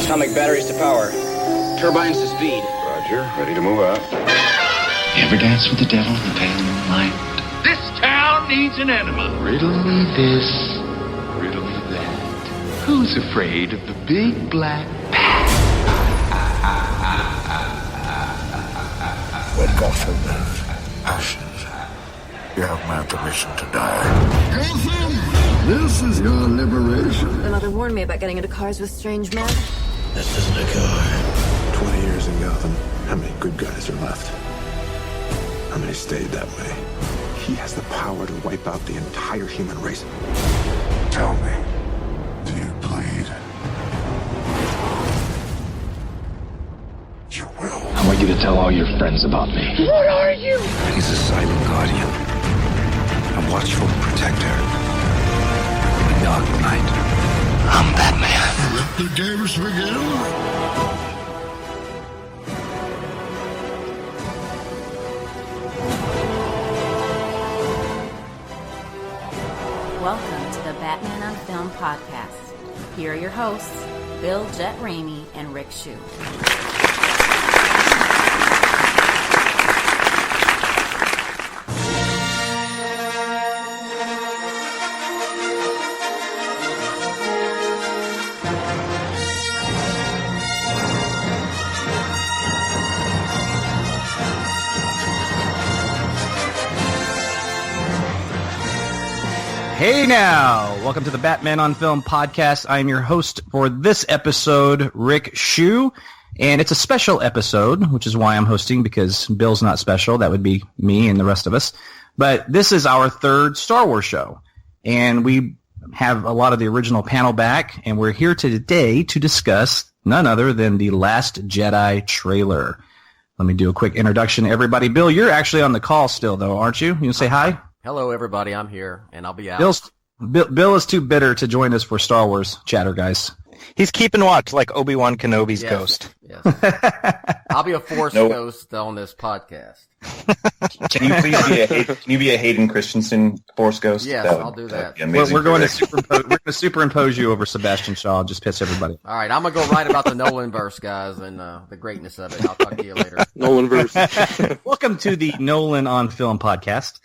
Atomic batteries to power. Turbines to speed. Roger, ready to move out. You ever dance with the devil in the pale moonlight? This town needs an enema. Riddle me this, riddle me that. Who's afraid of the big black bat? When Gotham is ashes, you have my permission to die. Gotham! This is your liberation. My mother warned me about getting into cars with strange men. This isn't a car. 20 years in Gotham. How many good guys are left? How many stayed that way? He has the power to wipe out the entire human race. Tell me, do you bleed? You will. I want you to tell all your friends about me. What are you? He's a silent guardian, a watchful protector. A dark knight. I'm Batman. Let the games begin. Welcome to the Batman on Film podcast. Here are your hosts, Bill Jet Ramey and Rick Shew. Hey now! Welcome to the Batman on Film podcast. I am your host for this episode, Rick Shew, and it's a special episode, which is why I'm hosting, because Bill's not special. That would be me and the rest of us. But this is our third Star Wars show, and we have a lot of the original panel back, and we're here today to discuss none other than the Last Jedi trailer. Let me do a quick introduction, everybody. Bill, you're actually on the call still, though, aren't you? You can say hi? Hello, everybody. I'm here, and I'll be out. Bill is too bitter to join us for Star Wars chatter, guys. He's keeping watch like Obi-Wan Kenobi's ghost. Yes. I'll be a Force ghost on this podcast. Can you please be a Hayden Christensen Force ghost? Yes, I'll do that. We're going to superimpose you over Sebastian Shaw. Just piss everybody. All right, I'm gonna go write about the Nolan-verse, guys, and the greatness of it. I'll talk to you later. Nolan-verse. Welcome to the Nolan on Film podcast.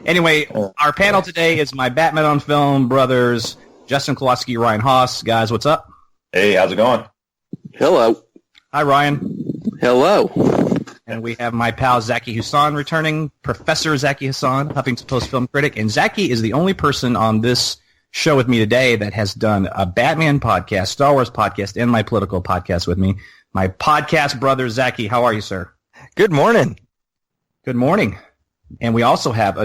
Anyway, our panel today is my Batman on Film brothers, Justin Kowalski, Ryan Haas. Guys, what's up? Hey, how's it going? Hello. Hi, Ryan. Hello. And we have my pal Zaki Hasan returning, Professor Zaki Hasan, Huffington Post film critic. And Zaki is the only person on this show with me today that has done a Batman podcast, Star Wars podcast, and my political podcast with me. My podcast brother, Zaki. How are you, sir? Good morning. Good morning. And we also have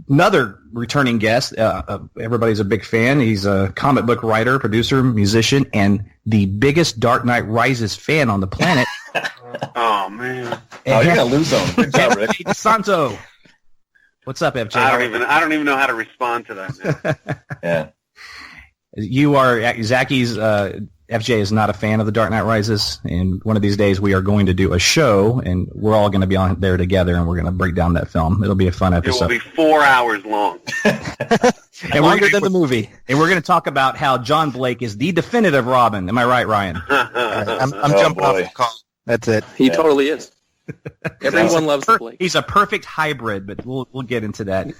another returning guest. Everybody's a big fan. He's a comic book writer, producer, musician, and the biggest Dark Knight Rises fan on the planet. Oh, man. You're going to lose him. Good job, Rick. DeSanto. What's up, FJ? I don't even know how to respond to that, man. Yeah. You are, Zaki's, FJ is not a fan of The Dark Knight Rises, and one of these days we are going to do a show, and we're all going to be on there together, and we're going to break down that film. It'll be a fun episode. It will be 4 hours long. And longer than the movie. And we're going to talk about how John Blake is the definitive Robin. Am I right, Ryan? I'm jumping off the call. That's it. He totally is. Everyone loves Blake. He's a perfect hybrid, but we'll get into that.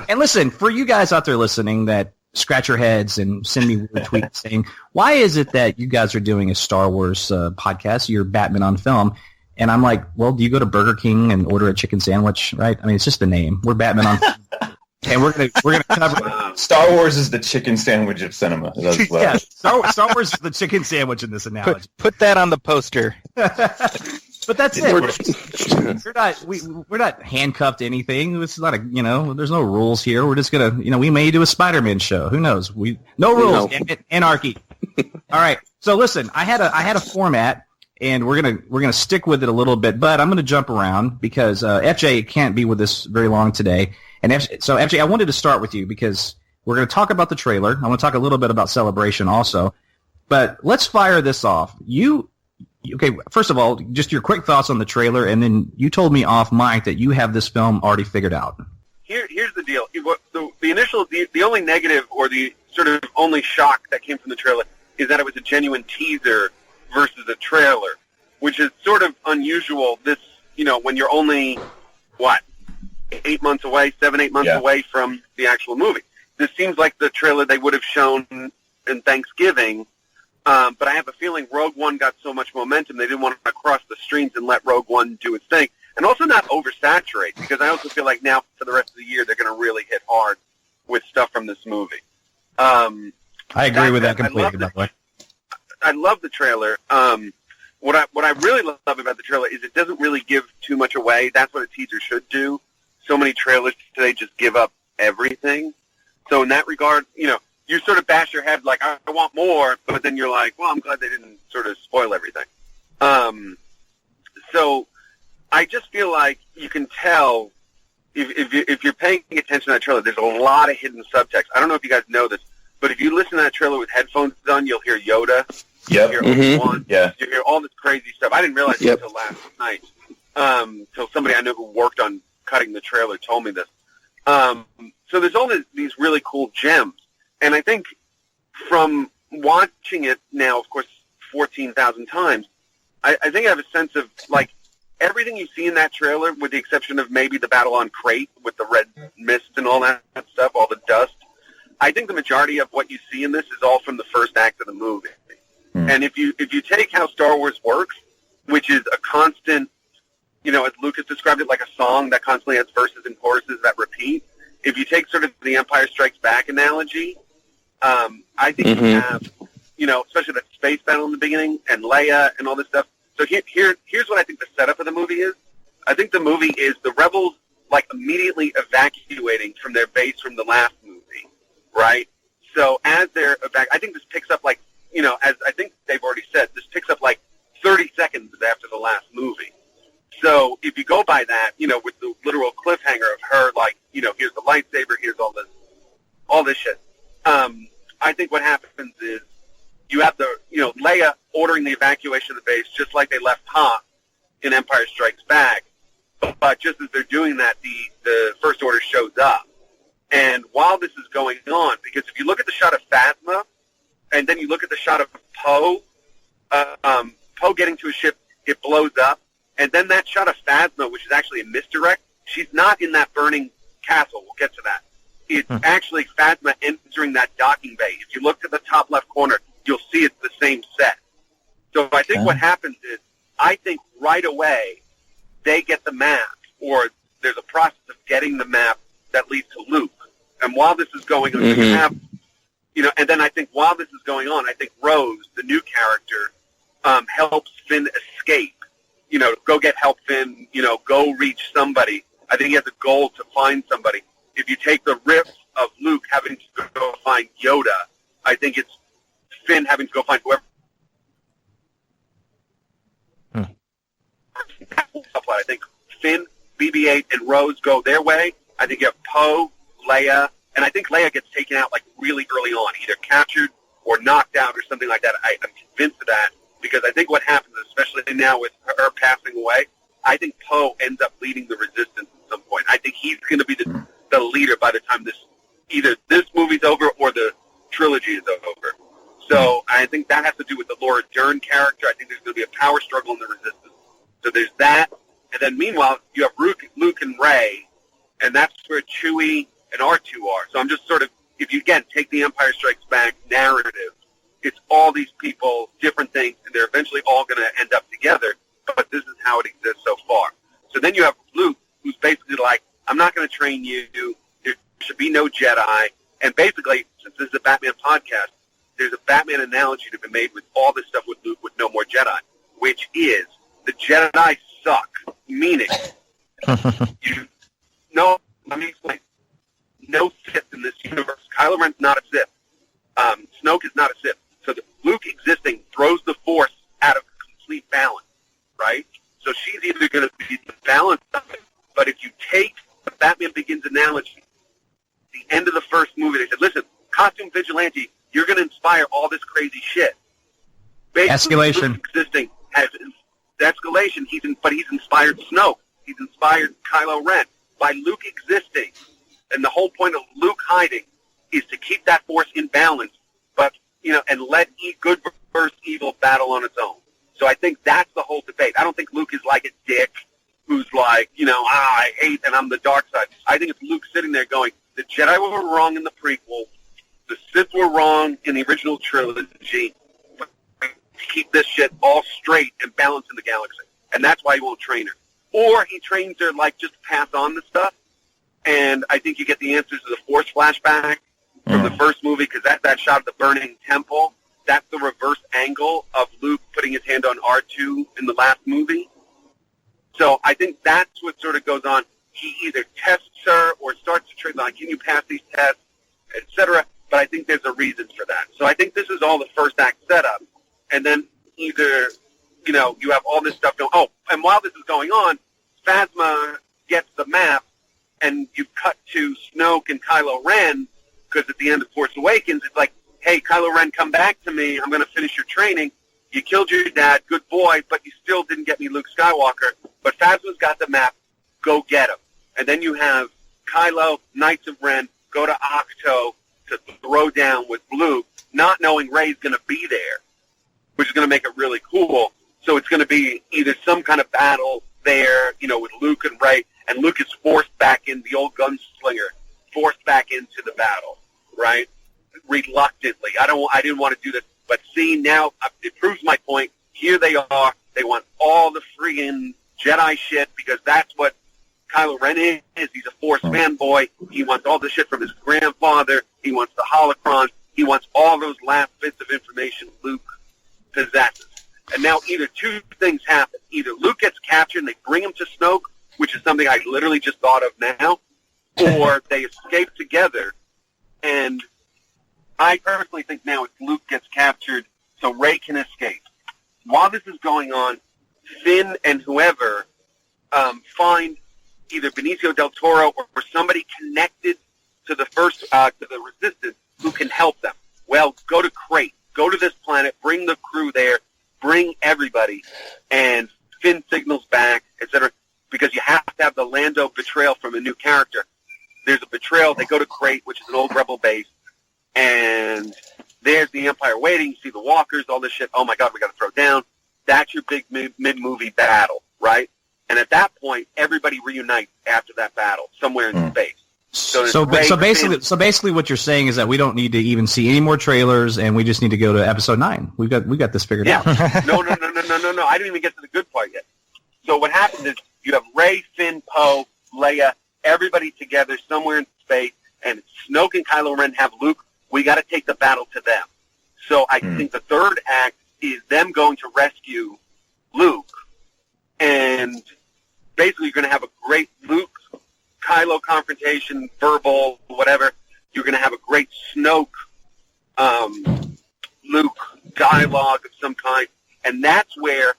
And listen, for you guys out there listening that scratch your heads and send me weird tweets saying, why is it that you guys are doing a Star Wars podcast? You're Batman on Film. And I'm like, well, do you go to Burger King and order a chicken sandwich, right? I mean, it's just the name. We're Batman on Film. And we're gonna cover Star Wars is the chicken sandwich of cinema. Yeah, Star Wars is the chicken sandwich in this analogy. Put that on the poster. But that's it. We're not handcuffed to anything. It's not there's no rules here. We're just gonna, we may do a Spider-Man show. Who knows? No rules. Anarchy. All right. So listen, I had a format, and we're gonna stick with it a little bit, but I'm gonna jump around because FJ can't be with us very long today. And so FJ, I wanted to start with you because we're gonna talk about the trailer. I want to talk a little bit about Celebration also, but let's fire this off. Okay, first of all, just your quick thoughts on the trailer, and then you told me off mic that you have this film already figured out. Here's the deal. The only negative or the sort of only shock that came from the trailer is that it was a genuine teaser versus a trailer, which is sort of unusual. This, when you're only, 8 months away, 7-8 months away from the actual movie. This seems like the trailer they would have shown in Thanksgiving, but I have a feeling Rogue One got so much momentum they didn't want to cross the streams and let Rogue One do its thing, and also not oversaturate, because I also feel like now for the rest of the year they're going to really hit hard with stuff from this movie. I agree with that completely, by the way. I love the trailer. What I really love about the trailer is it doesn't really give too much away. That's what a teaser should do. So many trailers today just give up everything. So in that regard, you sort of bash your head like, I want more, but then you're like, well, I'm glad they didn't sort of spoil everything. So I just feel like you can tell if you're paying attention to that trailer, there's a lot of hidden subtext. I don't know if you guys know this, but if you listen to that trailer with headphones on, you'll hear Yoda. Yep. You'll hear Obi-Wan. Yeah. You'll hear all this crazy stuff. I didn't realize it until last night. Till somebody I know who worked on cutting the trailer told me this. So there's all these really cool gems. And I think from watching it now, of course, 14,000 times, I think I have a sense of, like, everything you see in that trailer, with the exception of maybe the battle on Crate with the red mist and all that stuff, all the dust, I think the majority of what you see in this is all from the first act of the movie. And if you take how Star Wars works, which is a constant, as Lucas described it, like a song that constantly has verses and choruses that repeat, if you take sort of the Empire Strikes Back analogy, I think you have, especially that space battle in the beginning and Leia and all this stuff. So here's what I think the setup of the movie is. I think the movie is the rebels, like, immediately evacuating from their base from the last movie, right? So as they're I think this picks up, like, as I think they've already said, this picks up like 30 seconds after the last movie. So if you go by that, with the literal cliffhanger of her, like, here's the lightsaber, here's all this shit. I think what happens is you have Leia ordering the evacuation of the base, just like they left Han in Empire Strikes Back. But just as they're doing that, the First Order shows up. And while this is going on, because if you look at the shot of Phasma, and then you look at the shot of Poe getting to a ship, it blows up. And then that shot of Phasma, which is actually a misdirect, she's not in that burning castle. We'll get to that. It's actually Phasma entering that docking bay. If you look to the top left corner, you'll see it's the same set. So I think what happens is, I think right away they get the map, or there's a process of getting the map that leads to Luke. And while this is going on, you have, and then I think while this is going on, I think Rose, the new character, helps Finn escape. Go get help, Finn, go reach somebody. I think he has a goal to find somebody. If you take the riff of Luke having to go find Yoda, I think it's Finn having to go find whoever. I think Finn, BB-8, and Rose go their way. I think you have Poe, Leia, and I think Leia gets taken out, like, really early on, either captured or knocked out or something like that. I'm convinced of that, because I think what happens, especially now with her passing away, I think Poe ends up leading the Resistance at some point. I think he's going to be the leader by the time either this movie's over or the trilogy is over. So I think that has to do with the Laura Dern character. I think there's going to be a power struggle in the Resistance. So there's that. And then meanwhile, you have Luke and Rey, and that's where Chewie and R2 are. So I'm just sort of, if you, again, take the Empire Strikes Back narrative, it's all these people, different things, and they're eventually all going to end up together, but this is how it exists so far. So then you have Luke, who's basically like, I'm not going to train you, there should be no Jedi, and basically, since this is a Batman podcast, there's a Batman analogy to be made with all this stuff with Luke with no more Jedi, which is, the Jedi suck, meaning, let me explain. No Sith in this universe. Kylo Ren's not a Sith. Snoke is not a Sith. So Luke existing throws the Force out of complete balance, right? So she's either going to be the balance of it, but if you take the Batman Begins analogy, the end of the first movie, they said, listen, costume vigilante, you're going to inspire all this crazy shit. Basically, escalation. Luke existing has escalation, but he's inspired Snoke. He's inspired Kylo Ren. By Luke existing, and the whole point of Luke hiding is to keep that Force in balance. But, and let good versus evil battle on its own. So I think that's the whole debate. I don't think Luke is like a dick who's like, I hate and I'm the dark side. I think it's Luke sitting there going, the Jedi were wrong in the prequel. The Sith were wrong in the original trilogy. Keep this shit all straight and balanced in the galaxy. And that's why he won't train her. Or he trains her like just pass on the stuff. And I think you get the answers to the Force flashback from the first movie, because that shot of the burning temple, that's the reverse angle of Luke putting his hand on R2 in the last movie. So I think that's what sort of goes on. He either tests her or starts to train, like, can you pass these tests, etc. But I think there's a reason for that. So I think this is all the first act setup. And then either, you have all this stuff going, and while this is going on, Phasma gets the map, and you cut to Snoke and Kylo Ren, because at the end of Force Awakens, it's like, hey, Kylo Ren, come back to me. I'm going to finish your training. You killed your dad, good boy, but you still didn't get me Luke Skywalker. But Phasma's got the map. Go get him. And then you have Kylo, Knights of Ren, go to Ahch-To to throw down with Luke, not knowing Rey's going to be there, which is going to make it really cool. So it's going to be either some kind of battle there, with Luke and Rey, and Luke is forced back in, the old gunslinger, forced back into the battle, right? Reluctantly. I didn't want to do this, but see, now it proves my point. Here they are. They want all the friggin' Jedi shit, because that's what Kylo Ren is. He's a Force fanboy. He wants all the shit from his grandfather. He wants the holocrons. He wants all those last bits of information Luke possesses. And now either two things happen. Either Luke gets captured and they bring him to Snoke, which is something I literally just thought of now, or they escape together. And I personally think now it's Luke gets captured so Rey can escape. While this is going on, Finn and whoever find either Benicio del Toro or somebody connected to the to the Resistance who can help them. Well, go to Crate. Go to this planet. Bring the crew there. Bring everybody. And Finn signals back, etc. Because you have to have the Lando betrayal from a new character. There's a betrayal. They go to Crate, which is an old rebel base. And there's the Empire waiting. You see the walkers, all this shit. Oh, my God, we got to throw down. That's your big mid-movie battle, right? And at that point, everybody reunites after that battle somewhere in space. So basically, what you're saying is that we don't need to even see any more trailers, and we just need to go to Episode 9. We got this figured out. No. I didn't even get to the good part yet. So what happens is you have Rey, Finn, Poe, Leia, everybody together somewhere in space, and Snoke and Kylo Ren have Luke. We got to take the battle to them. So I think the third act is them going to rescue Luke, and basically you're going to have a great Luke-Kylo confrontation, verbal, whatever. You're going to have a great Snoke-Luke dialogue of some kind, and that's where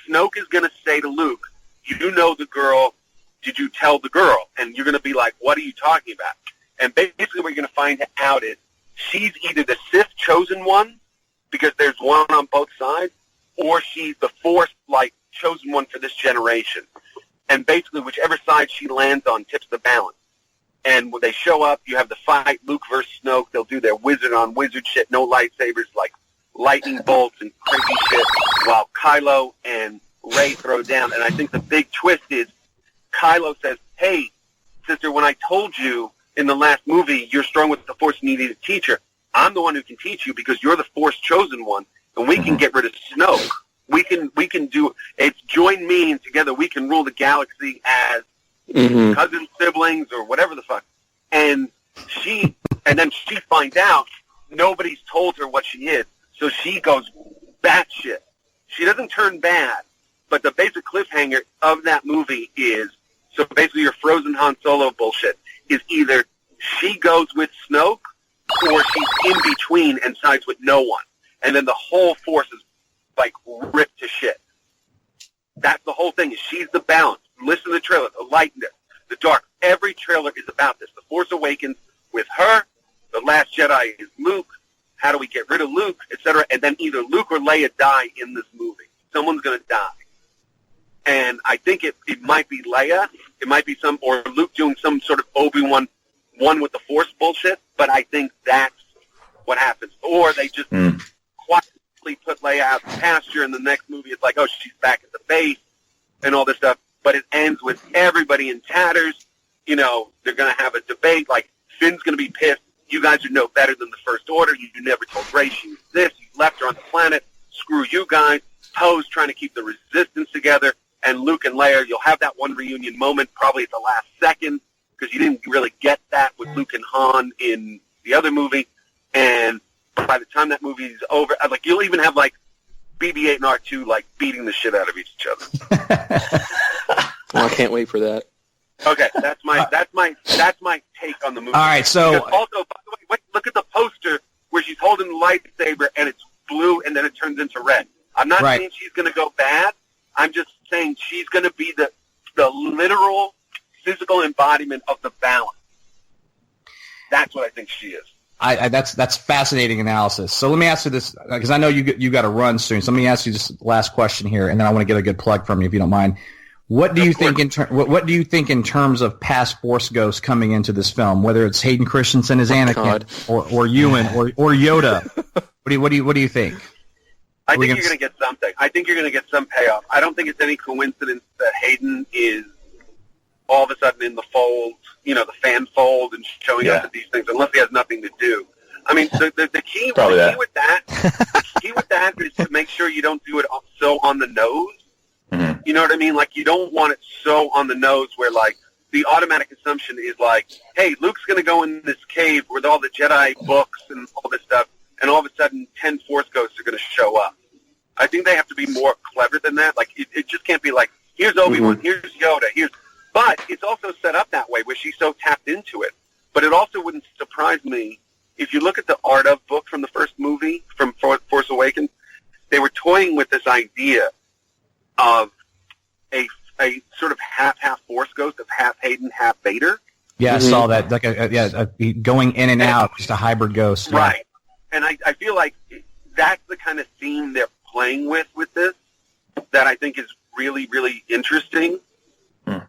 Snoke is going to say to Luke, you know the girl, did you tell the girl? And you're going to be like, what are you talking about? And basically what you're going to find out is she's either the Sith chosen one, because there's one on both sides, or she's the Force, chosen one for this generation. And basically whichever side she lands on tips the balance. And when they show up, you have the fight, Luke versus Snoke. They'll do their wizard-on-wizard shit, no lightsabers, like lightning bolts and crazy shit, while Kylo and Rey throw down. And I think the big twist is Kylo says, hey, sister, when I told you in the last movie you're strong with the Force and you need a teacher, I'm the one who can teach you because you're the Force chosen one, and we can get rid of Snoke. We can do it's join me, and together we can rule the galaxy as cousin, siblings, or whatever the fuck. And then she finds out nobody's told her what she is, so she goes batshit. She doesn't turn bad, but the basic cliffhanger of that movie is, so basically your Frozen Han Solo bullshit is either she goes with Snoke or she's in between and sides with no one. And then the whole Force is ripped to shit. That's the whole thing, is she's the balance. Listen to the trailer, the lightness, the dark. Every trailer is about this. The Force Awakens with her. The Last Jedi is Luke. How do we get rid of Luke, etc. And then either Luke or Leia die in this movie. Someone's going to die. And I think it might be Leia. It might be or Luke doing some sort of Obi-Wan one with the Force bullshit. But I think that's what happens. Or they just quietly put Leia out to pasture, and the next movie it's like, oh, she's back at the base and all this stuff. But it ends with everybody in tatters. You know, they're going to have a debate. Like, Finn's going to be pissed. You guys are no better than the First Order. You never told Rey she was this. You left her on the planet. Screw you guys. Poe's trying to keep the Resistance together. And Luke and Leia, you'll have that one reunion moment probably at the last second because you didn't really get that with Luke and Han in the other movie. And by the time that movie is over, like, you'll even have, like, BB-8 and R2, like, beating the shit out of each other. Well, I can't wait for that. Okay, that's my take on the movie. All right, so because also, by the way, look at the poster where she's holding the lightsaber and it's blue and then it turns into red. I'm not saying she's going to go bad. I'm just saying she's going to be the literal physical embodiment of the balance. That's what I think she is. That's fascinating analysis. So let me ask you this, because I know you got to run soon. So let me ask you this last question here, and then I want to get a good plug from you if you don't mind. What do you think what do you think in terms of past Force ghosts coming into this film? Whether it's Hayden Christensen as Anakin, or Ewan, or Yoda. What do you think? I think you're going to get something. I think you're going to get some payoff. I don't think it's any coincidence that Hayden is all of a sudden in the fold, you know, the fan fold, and showing up at these things, unless he has nothing to do. I mean, the key with that is to make sure you don't do it so on the nose. Mm-hmm. You know what I mean? Like, you don't want it so on the nose where, like, the automatic assumption is like, hey, Luke's going to go in this cave with all the Jedi books and all this stuff, and all of a sudden 10 Force ghosts are going to show up. I think they have to be more clever than that. Like, it just can't be like, here's Obi-Wan, here's Yoda, But it's also set up that way where she's so tapped into it. But it also wouldn't surprise me if you look at the Art of book from the first movie, from Force Awakens, they were toying with this idea of a sort of half Force ghost of half Hayden, half Vader. Yeah, I saw that. Like going in and out, just a hybrid ghost. Yeah. Right. And I feel like that's the kind of theme they're playing with this that I think is really, really interesting.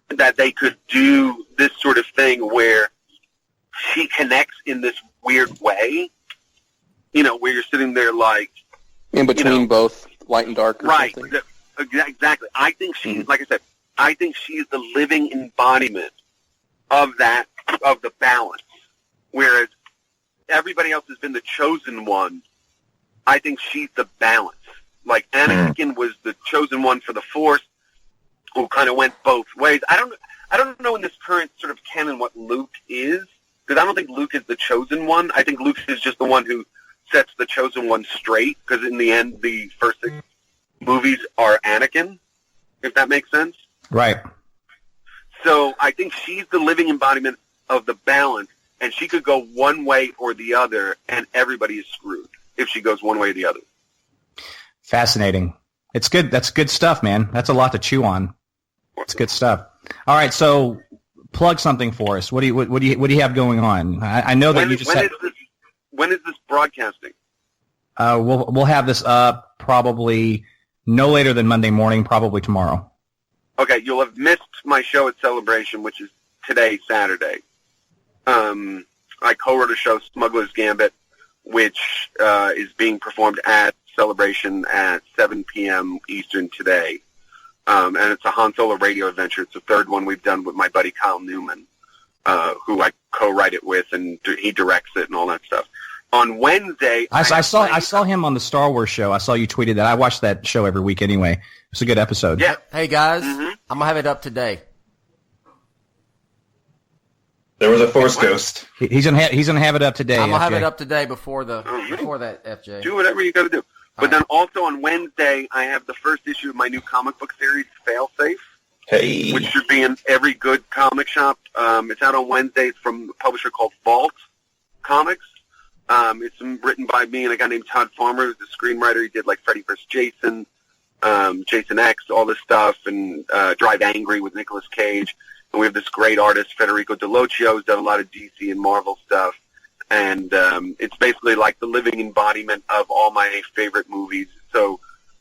That they could do this sort of thing where she connects in this weird way, you know, where you're sitting there like... in between both light and dark or something. Exactly. I think she's, like I said, I think she's the living embodiment of the balance. Whereas everybody else has been the chosen one, I think she's the balance. Like, Anakin was the chosen one for the Force, who kind of went both ways. I don't know in this current sort of canon what Luke is, because I don't think Luke is the chosen one. I think Luke is just the one who sets the chosen one straight, because in the end, the first 6 movies are Anakin, if that makes sense. Right. So I think she's the living embodiment of the balance, and she could go one way or the other, and everybody is screwed if she goes one way or the other. Fascinating. It's good. That's good stuff, man. That's a lot to chew on. It's good stuff. All right, so plug something for us. What do you have going on? I know that you just said. When is this broadcasting? We'll have this up probably no later than Monday morning, probably tomorrow. Okay, you'll have missed my show at Celebration, which is today, Saturday. I co-wrote a show, Smuggler's Gambit, which is being performed at Celebration at 7 p.m. Eastern today. And it's a Han Solo radio adventure. It's the third one we've done with my buddy Kyle Newman, who I co-write it with, and he directs it and all that stuff. On Wednesday, I saw him on the Star Wars show. I saw you tweeted that. I watch that show every week anyway. It's a good episode. Yeah. Hey guys, I'm gonna have it up today. There was a Force ghost. He's gonna have it up today. I'm gonna have it up today before that, FJ. Do whatever you got to do. But then also on Wednesday, I have the first issue of my new comic book series, Failsafe. Hey. Which should be in every good comic shop. It's out on Wednesday. It's from a publisher called Vault Comics. It's written by me and a guy named Todd Farmer, who's the screenwriter. He did like Freddy vs. Jason, Jason X, all this stuff, and Drive Angry with Nicolas Cage. And we have this great artist, Federico Dell'Occhio, who's done a lot of DC and Marvel stuff. And it's basically like the living embodiment of all my favorite movies. So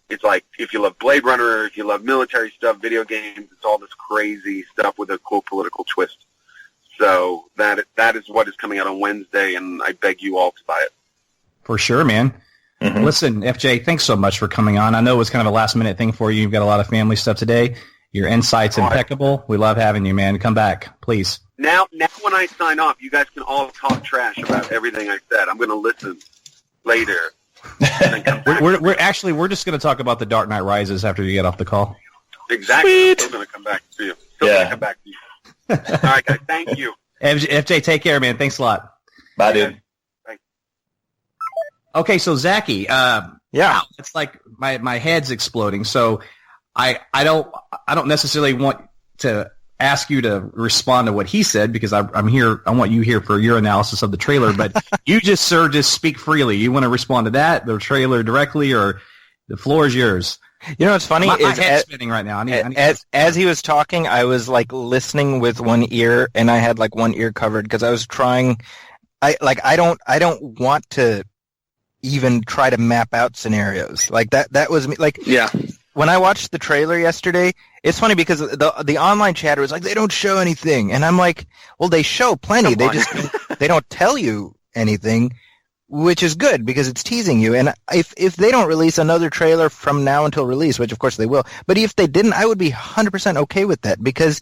it's like if you love Blade Runner, if you love military stuff, video games, it's all this crazy stuff with a cool political twist. So that is what is coming out on Wednesday, and I beg you all to buy it. For sure, man. Mm-hmm. Listen, FJ, thanks so much for coming on. I know it was kind of a last-minute thing for you. You've got a lot of family stuff today. Your insight's impeccable. We love having you, man. Come back, please. Now when I sign off, you guys can all talk trash about everything I said. I'm going to listen later. We're just going to talk about The Dark Knight Rises after you get off the call. Exactly. I'm still going to come back to you. Going to come back to you. All right, guys. Thank you. FJ, take care, man. Thanks a lot. Bye, dude. Bye. Okay, so Zaki, wow, it's like my head's exploding. So I don't necessarily want to ask you to respond to what he said because I'm here. I want you here for your analysis of the trailer. But you just speak freely. You want to respond to that, the trailer directly, or the floor is yours. You know what's funny my is head's spinning right now. As he was talking, I was like listening with one ear, and I had like one ear covered because I was trying. I don't want to even try to map out scenarios like that. That was me. Like, yeah. When I watched the trailer yesterday, it's funny because the online chatter was like, they don't show anything, and I'm like, well, they show plenty. They don't tell you anything, which is good because it's teasing you. And if they don't release another trailer from now until release, which of course they will, but if they didn't, I would be 100% okay with that because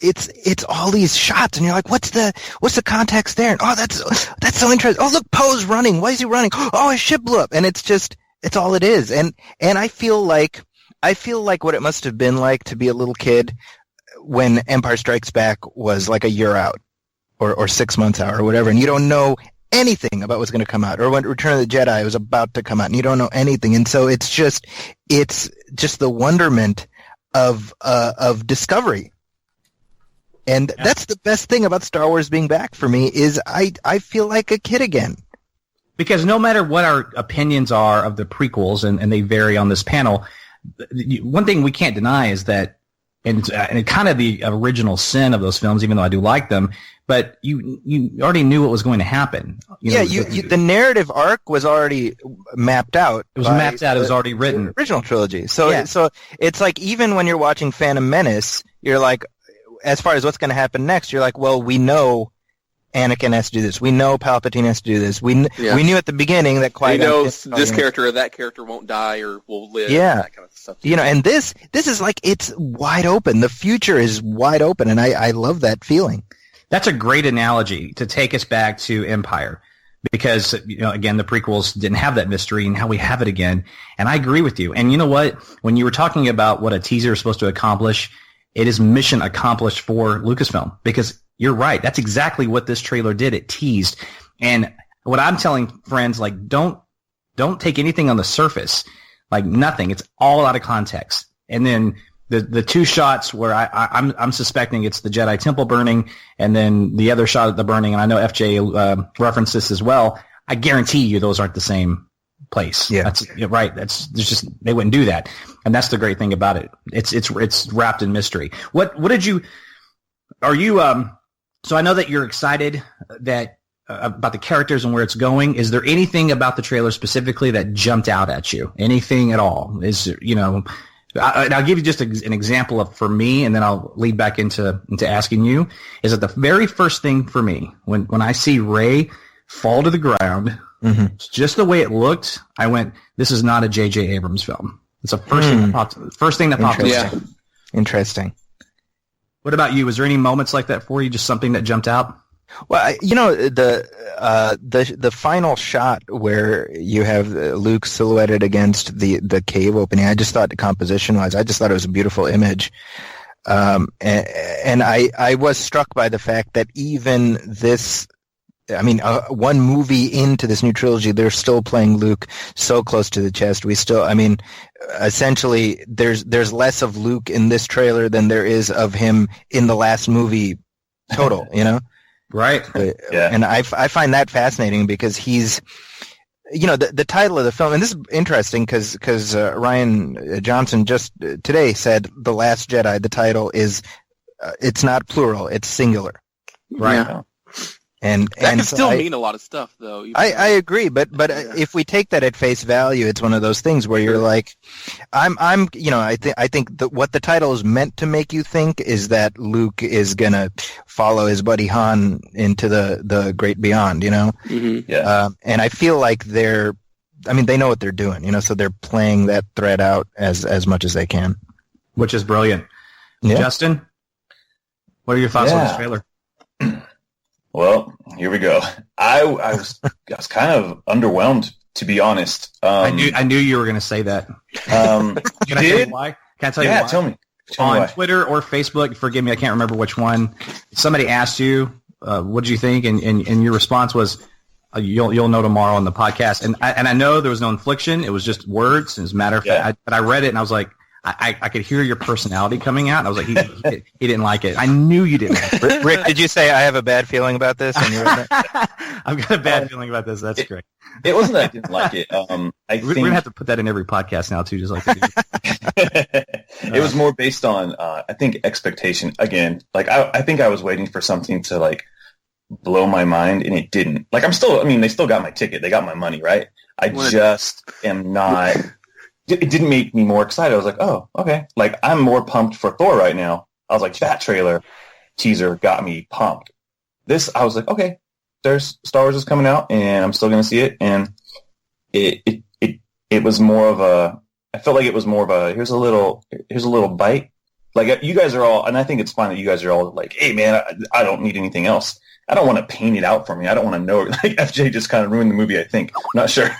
it's all these shots, and you're like, what's the context there? And, oh, that's so interesting. Oh, look, Poe's running. Why is he running? Oh, his ship blew up. And it's all it is. And I feel like what it must have been like to be a little kid when Empire Strikes Back was like a year out or 6 months out or whatever, and you don't know anything about what's going to come out, or when Return of the Jedi was about to come out and you don't know anything. And so it's just the wonderment of discovery. And that's the best thing about Star Wars being back for me is I feel like a kid again. Because no matter what our opinions are of the prequels, and they vary on this panel, one thing we can't deny is that, and kind of the original sin of those films, even though I do like them, but you already knew what was going to happen. The narrative arc was already mapped out. It was mapped out. It was already written. The original trilogy. So it's like even when you're watching Phantom Menace, you're like, as far as what's going to happen next, you're like, well, we know Anakin has to do this. We know Palpatine has to do this. We knew at the beginning that Qui-Gon. We know this character or that character won't die or will live. Yeah, that kind of stuff. And this is like it's wide open. The future is wide open, and I love that feeling. That's a great analogy to take us back to Empire, because again, the prequels didn't have that mystery, and now we have it again. And I agree with you. And you know what? When you were talking about what a teaser is supposed to accomplish, it is mission accomplished for Lucasfilm, because you're right. That's exactly what this trailer did. It teased. And what I'm telling friends, like, don't take anything on the surface, like nothing. It's all out of context. And then the two shots where I'm suspecting it's the Jedi Temple burning, and then the other shot at the burning, and I know FJ referenced this as well. I guarantee you those aren't the same place. Yeah, that's right. They wouldn't do that, and that's the great thing about it. It's wrapped in mystery. What did you? Are you? So I know that you're excited that about the characters and where it's going. Is there anything about the trailer specifically that jumped out at you? Anything at all? I'll give you just an example for me, and then I'll lead back into asking you. Is that the very first thing for me when I see Rey fall to the ground? Mm-hmm. Just the way it looked, I went, "This is not a J.J. Abrams film." It's the first thing that popped. Yeah, interesting. What about you? Was there any moments like that for you? Just something that jumped out? Well, the final shot where you have Luke silhouetted against the cave opening, I just thought composition-wise, I just thought it was a beautiful image. And I was struck by the fact that even this, one movie into this new trilogy, they're still playing Luke so close to the chest. Essentially, there's less of Luke in this trailer than there is of him in the last movie total, Right. Yeah. And I find that fascinating because he's, the title of the film, and this is interesting because Rian Johnson just today said The Last Jedi, the title is, it's not plural, it's singular. Right. And that can so still mean a lot of stuff, though. I agree, but if we take that at face value, it's one of those things where you're like, I think that what the title is meant to make you think is that Luke is gonna follow his buddy Han into the great beyond, Mm-hmm. Yeah. And I feel like they know what they're doing, so they're playing that thread out as much as they can, which is brilliant. Yeah. Justin, what are your thoughts on this trailer? Well, here we go. I was kind of underwhelmed, to be honest. I knew you were going to say that. Can I tell you why? Can I tell you why? Tell me. On Twitter or Facebook, forgive me, I can't remember which one. Somebody asked you, "What did you think?" And your response was, "You'll know tomorrow on the podcast." And I know there was no inflection; it was just words. As a matter of fact, but I read it and I was like, I could hear your personality coming out. And I was like, he didn't like it. I knew you didn't. Rick, did you say I have a bad feeling about this? And you read that? I've got a bad feeling about this. That's great. It wasn't that I didn't like it. We're gonna have to put that in every podcast now too, just like it was more based on I think expectation. Again, like I think I was waiting for something to like blow my mind, and it didn't. Like they still got my ticket. They got my money, right? I just am not. It didn't make me more excited. I was like, oh, okay. Like, I'm more pumped for Thor right now. I was like, that trailer teaser got me pumped. This, I was like, okay, there's Star Wars is coming out, and I'm still going to see it. And it was more of a, I felt like it was more of a, here's a little bite. Like, you guys are all, and I think it's fine that you guys are all like, hey, man, I don't need anything else. I don't want to paint it out for me. I don't want to know. Like, FJ just kind of ruined the movie, I think. I'm not sure.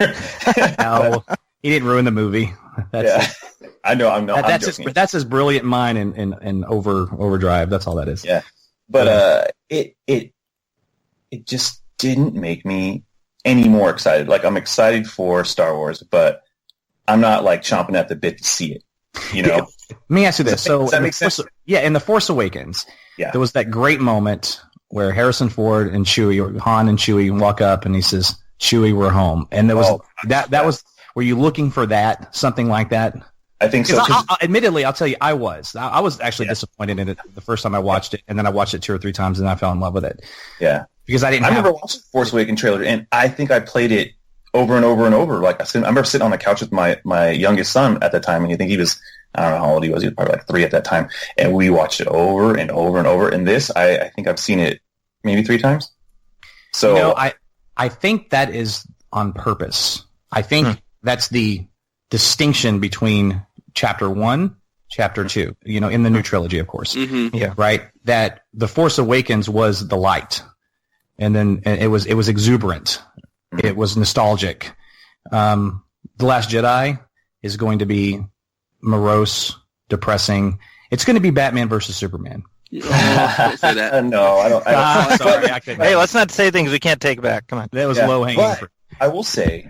No. He didn't ruin the movie. I know. I'm not. That's his brilliant mind and overdrive. That's all that is. Yeah, but it just didn't make me any more excited. Like I'm excited for Star Wars, but I'm not like chomping at the bit to see it. Let me ask you this. Does that make sense? In The Force Awakens, there was that great moment where Harrison Ford and Han and Chewie walk up, and he says, "Chewie, we're home." And there was that was. Were you looking for that, something like that? I think so. Admittedly, I'll tell you, I was actually disappointed in it the first time I watched it, and then I watched it 2 or 3 times, and I fell in love with it. Yeah, because I remember watching the Force Awakens trailer, and I think I played it over and over and over. Like I remember sitting on the couch with my youngest son at the time, and I think he was, I don't know how old he was. He was probably like 3 at that time, and we watched it over and over and over. And this, I think I've seen it maybe 3 times. So I think that is on purpose. I think. That's the distinction between Chapter 1, Chapter 2, in the new trilogy, of course. Mm-hmm. Yeah. Right? That The Force Awakens was the light. And then it was exuberant. Mm-hmm. It was nostalgic. The Last Jedi is going to be morose, depressing. It's going to be Batman versus Superman. Don't say that. No, I don't. Sorry, hey, let's not say things we can't take back. Come on. That was low-hanging fruit. I will say,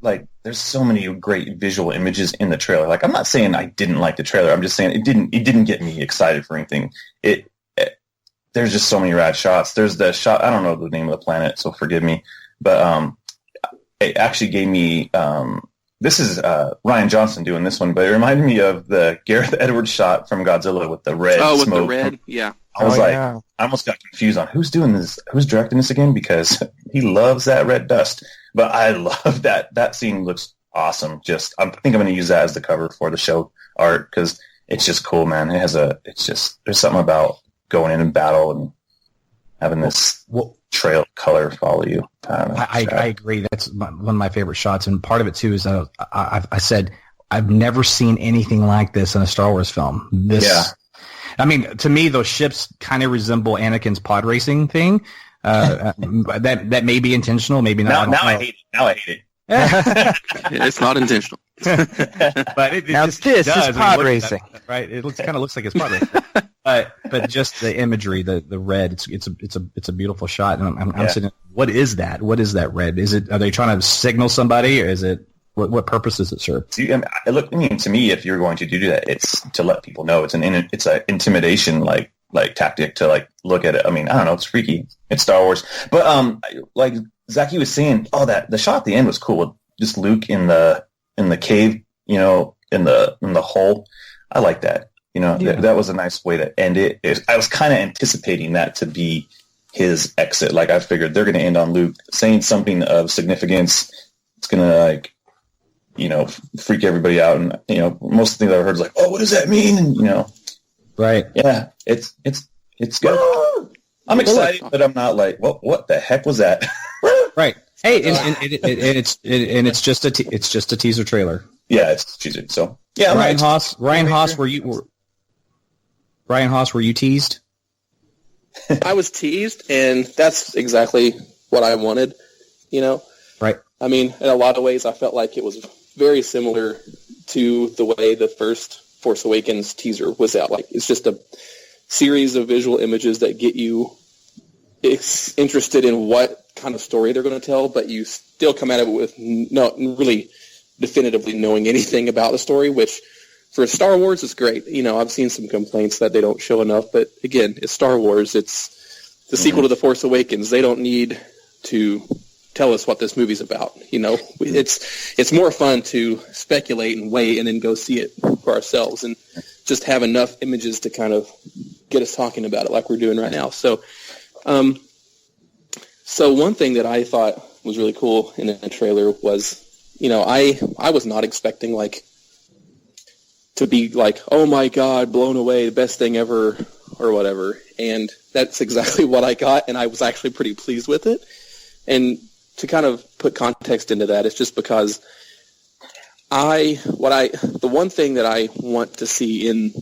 like, there's so many great visual images in the trailer. Like, I'm not saying I didn't like the trailer. I'm just saying it didn't get me excited for anything. There's just so many rad shots. There's the shot, I don't know the name of the planet, so forgive me. But it actually gave me, this is Rian Johnson doing this one, but it reminded me of the Gareth Edwards shot from Godzilla with the red smoke. With the red, yeah. I was I almost got confused on who's doing this, who's directing this again, because he loves that red dust. But I love that. That scene looks awesome. I think I'm going to use that as the cover for the show art because it's just cool, man. There's something about going in battle and having this trail color follow you. I agree. That's one of my favorite shots. And part of it, too, is I said, I've never seen anything like this in a Star Wars film. I mean, to me, those ships kind of resemble Anakin's pod racing thing. That may be intentional, maybe not. Now I hate it. It's not intentional. But it this does. is pod racing, right? It kind of looks like it's pod racing. But just the imagery, the red, it's a beautiful shot. And I'm sitting. What is that? What is that red? Are they trying to signal somebody, or is it? What purpose does it serve? See, to me, if you're going to do that, it's to let people know. It's an intimidation like tactic to like look at it. I mean, I don't know. It's freaky. It's Star Wars. But like Zaki was saying, the shot at the end was cool. Just Luke in the cave, in the hole. I like that. That was a nice way to end it. I was kind of anticipating that to be his exit. Like, I figured they're going to end on Luke saying something of significance. It's going to, like, you know, freak everybody out. And, you know, most of the things I've heard is like, oh, what does that mean? And, you know, right. Yeah, it's good. I'm excited, but I'm not like, what the heck was that? Right. Hey, and it's just a teaser trailer. Yeah, it's a teaser. So yeah, Ryan Haas, were you teased? I was teased, and that's exactly what I wanted. You know, right? I mean, in a lot of ways, I felt like it was very similar to the way the first Force Awakens teaser was out. Like, it's just a series of visual images that get you interested in what kind of story they're going to tell, but you still come at it with not really definitively knowing anything about the story, which for Star Wars is great. You know, I've seen some complaints that they don't show enough, but again, it's Star Wars. It's the sequel to The Force Awakens. They don't need to tell us what this movie's about. You know, it's more fun to speculate and wait and then go see it for ourselves and just have enough images to kind of get us talking about it like we're doing right now. So one thing that I thought was really cool in the trailer was, you know, I was not expecting, like, to be like, oh my God, blown away, the best thing ever, or whatever. And that's exactly what I got, and I was actually pretty pleased with it. And to kind of put context into that, it's just because the one thing that I want to see in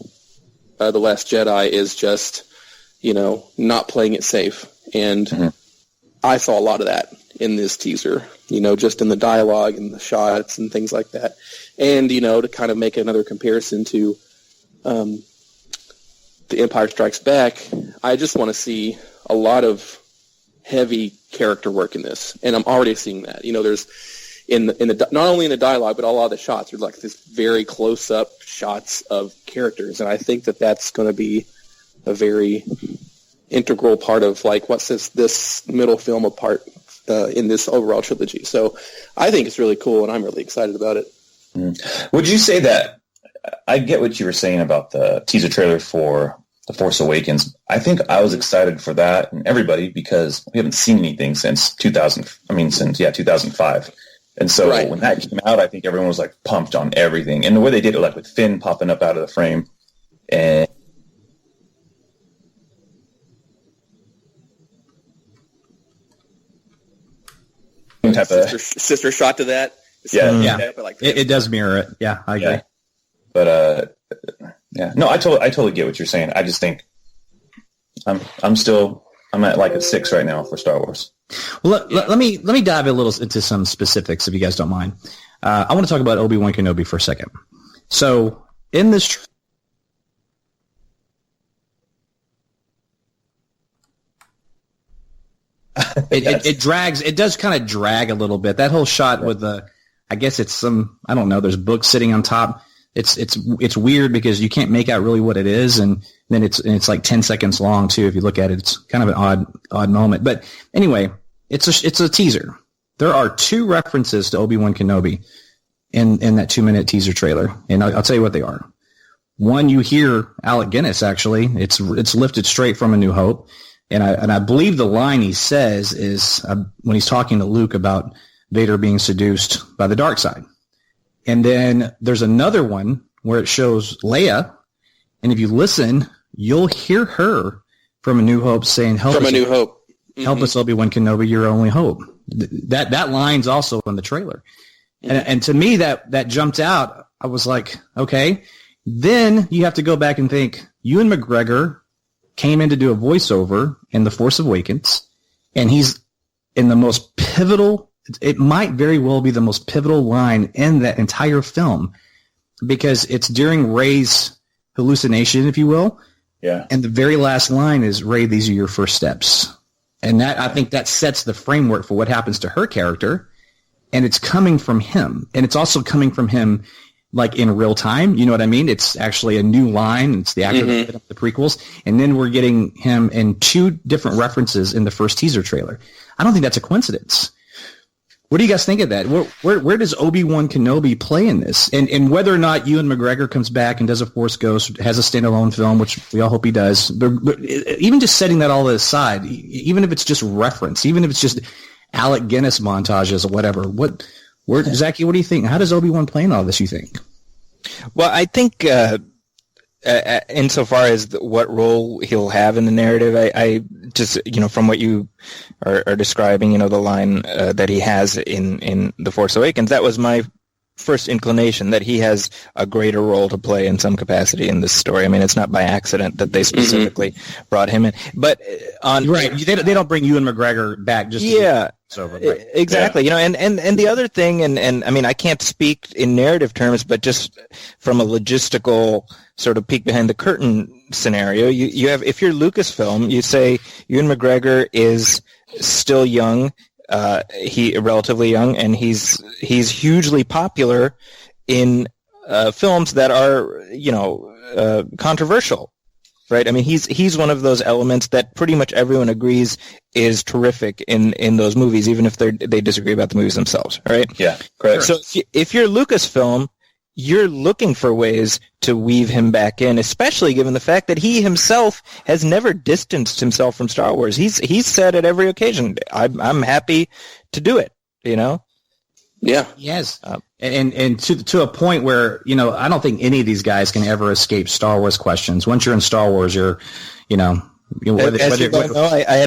The Last Jedi is just, you know, not playing it safe. And I saw a lot of that in this teaser, you know, just in the dialogue and the shots and things like that. And, you know, to kind of make another comparison to The Empire Strikes Back, I just want to see a lot of heavy character work in this. And I'm already seeing that. You know, there's in the not only in the dialogue, but a lot of the shots, there's like this very close-up shots of characters. And I think that that's going to be a very integral part of, like, what sets this middle film apart in this overall trilogy. So I think it's really cool, and I'm really excited about it. Would you say that, I get what you were saying about the teaser trailer for The Force Awakens. I think I was excited for that, and everybody, because we haven't seen anything since 2005. And so when that came out, I think everyone was, like, pumped on everything. And the way they did it, like, with Finn popping up out of the frame, and type sister shot to that. It does mirror it. Yeah, I agree. But no, I totally get what you're saying. I just think I'm at like a 6 right now for Star Wars. Well, let me dive a little into some specifics if you guys don't mind. I want to talk about Obi-Wan Kenobi for a second. So in this it does kind of drag a little bit. That whole shot with I guess it's some, I don't know, there's books sitting on top. It's weird because you can't make out really what it is, and then it's like 10 seconds long too. If you look at it, it's kind of an odd moment. But anyway, it's a teaser. There are 2 references to Obi-Wan Kenobi in that 2-minute teaser trailer, and I'll tell you what they are. One, you hear Alec Guinness, actually. It's lifted straight from A New Hope. And I believe the line he says is when he's talking to Luke about Vader being seduced by the dark side. And then there's another one where it shows Leia, and if you listen, you'll hear her from A New Hope saying, "Help us, help us, Obi-Wan Kenobi, your only hope." That line's also in the trailer, and to me that jumped out. I was like, okay. Then you have to go back and think, Ewan McGregor came in to do a voiceover in The Force Awakens, and he's in the most pivotal, it might very well be the most pivotal line in that entire film, because it's during Rey's hallucination, if you will. Yeah. And the very last line is, "Rey, these are your first steps." And that, I think that sets the framework for what happens to her character, and it's coming from him. And it's also coming from him like in real time, you know what I mean? It's actually a new line. It's the actor that did up the prequels. And then we're getting him in 2 different references in the first teaser trailer. I don't think that's a coincidence. What do you guys think of that? Where does Obi-Wan Kenobi play in this? And whether or not Ewan McGregor comes back and does a Force Ghost, has a standalone film, which we all hope he does. But even just setting that all aside, even if it's just reference, even if it's just Alec Guinness montages or whatever, Zaki, what do you think? How does Obi-Wan play in all this, you think? Well, I think insofar as what role he'll have in the narrative, I just, from what you are describing, the line that he has in The Force Awakens, that was my first inclination, that he has a greater role to play in some capacity in this story. I mean, it's not by accident that they specifically brought him in. But they don't bring Ewan McGregor back just over, right? Exactly. Yeah. And the other thing, and I mean, I can't speak in narrative terms, but just from a logistical sort of peek behind the curtain scenario, you have, if you're Lucasfilm, you say Ewan McGregor is still young. He relatively young, and he's hugely popular in films that are controversial, right? I mean, he's one of those elements that pretty much everyone agrees is terrific in those movies, even if they disagree about the movies themselves, right? Yeah, correct. So if you're Lucasfilm, you're looking for ways to weave him back in, especially given the fact that he himself has never distanced himself from Star Wars. He's said at every occasion, I'm happy to do it, Yeah. Yes. And to a point where, I don't think any of these guys can ever escape Star Wars questions. Once you're in Star Wars, I had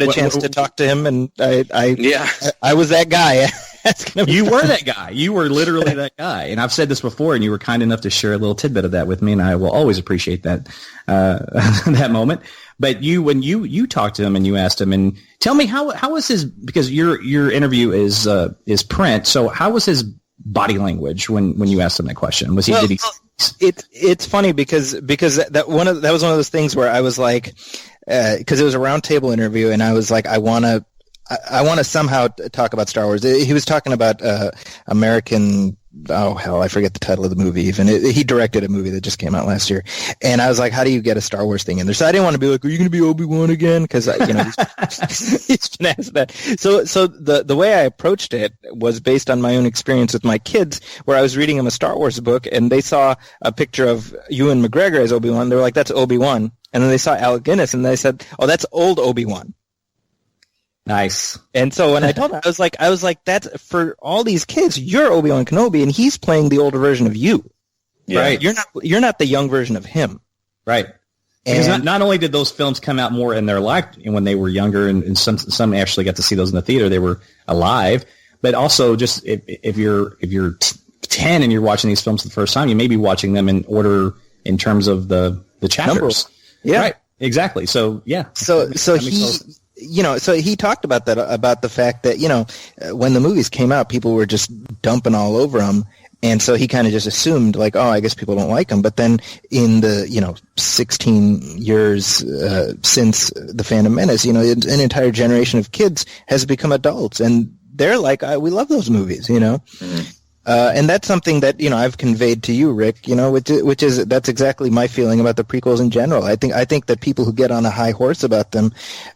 a chance to talk to him, and I was that guy. You were that guy. You were literally that guy. And I've said this before, and you were kind enough to share a little tidbit of that with me, and I will always appreciate that that moment. But when you talked to him and you asked him, and tell me how was his, because your interview is print, so how was his body language when you asked him that question? It's funny because that was one of those things where I was like, because it was a roundtable interview, and I was like, I want to somehow talk about Star Wars. He was talking about American. Oh hell, I forget the title of the movie. Even he directed a movie that just came out last year, and I was like, "How do you get a Star Wars thing in there?" So I didn't want to be like, "Are you going to be Obi-Wan again?" Because he's going to ask that. So the way I approached it was based on my own experience with my kids, where I was reading them a Star Wars book, and they saw a picture of Ewan McGregor as Obi-Wan. They were like, "That's Obi-Wan," and then they saw Alec Guinness, and they said, "Oh, that's old Obi-Wan." Nice. And so when I told him, I was like, that's for all these kids, you're Obi-Wan Kenobi, and he's playing the older version of you. Yeah. Right. You're not the young version of him. Right. Because not only did those films come out more in their life when they were younger, and some actually got to see those in the theater, they were alive, but also just if you're 10 and you're watching these films for the first time, you may be watching them in order in terms of the chapters. Numbers. Yeah. Right. Exactly. So yeah. So he talked about that, about the fact that, when the movies came out, people were just dumping all over them. And so he kind of just assumed, like, oh, I guess people don't like him. But then in the, 16 years since The Phantom Menace, an entire generation of kids has become adults. And they're like, we love those movies, Mm-hmm. And that's something that, I've conveyed to you, Rick, which is, that's exactly my feeling about the prequels in general. I think that people who get on a high horse about them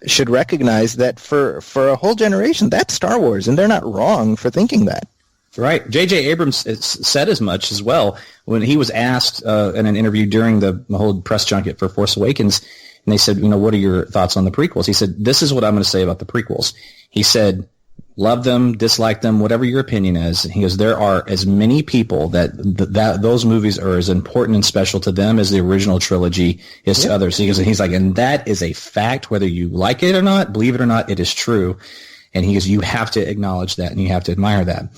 should recognize that for a whole generation, that's Star Wars, and they're not wrong for thinking that. Right. J.J. Abrams said as much as well when he was asked in an interview during the whole press junket for Force Awakens, and they said, what are your thoughts on the prequels? He said, this is what I'm going to say about the prequels. He said, love them, dislike them, whatever your opinion is. He goes, there are as many people that those movies are as important and special to them as the original trilogy is to others. He's like, and that is a fact, whether you like it or not, believe it or not, it is true. And he goes, you have to acknowledge that and you have to admire that.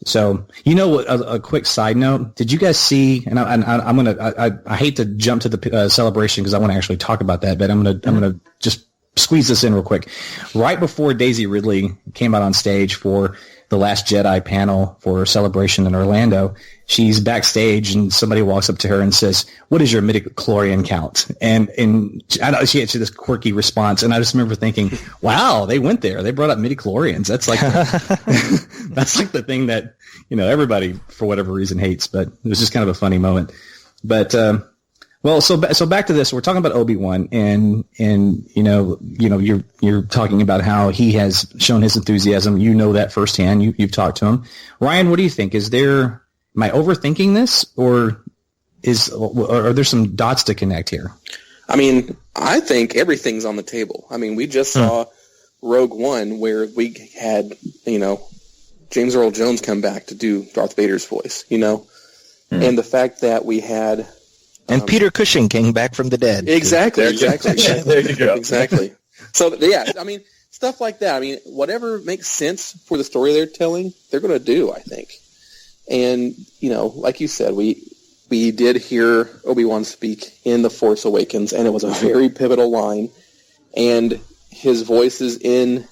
So, a quick side note, did you guys see, and I hate to jump to the celebration because I want to actually talk about that, but I'm going to just squeeze this in real quick. Right before Daisy Ridley came out on stage for the Last Jedi panel for Celebration in Orlando, she's backstage and somebody walks up to her and says, "What is your midichlorian count?" And I know she had this quirky response, and I just remember thinking, "Wow, they went there. They brought up midichlorians. That's like that's like the thing that everybody for whatever reason hates." But it was just kind of a funny moment. But Well, so back to this. We're talking about Obi-Wan, and you're talking about how he has shown his enthusiasm. You know that firsthand. You've talked to him. Ryan, what do you think? Am I overthinking this, or are there some dots to connect here? I mean, I think everything's on the table. I mean, we just saw Rogue One, where we had, James Earl Jones come back to do Darth Vader's voice, and the fact that we had... And Peter Cushing came back from the dead. Exactly. There you go. Exactly. So, yeah, I mean, stuff like that. I mean, whatever makes sense for the story they're telling, they're going to do, I think. And, like you said, we did hear Obi-Wan speak in The Force Awakens, and it was a very pivotal line. And his voice is in,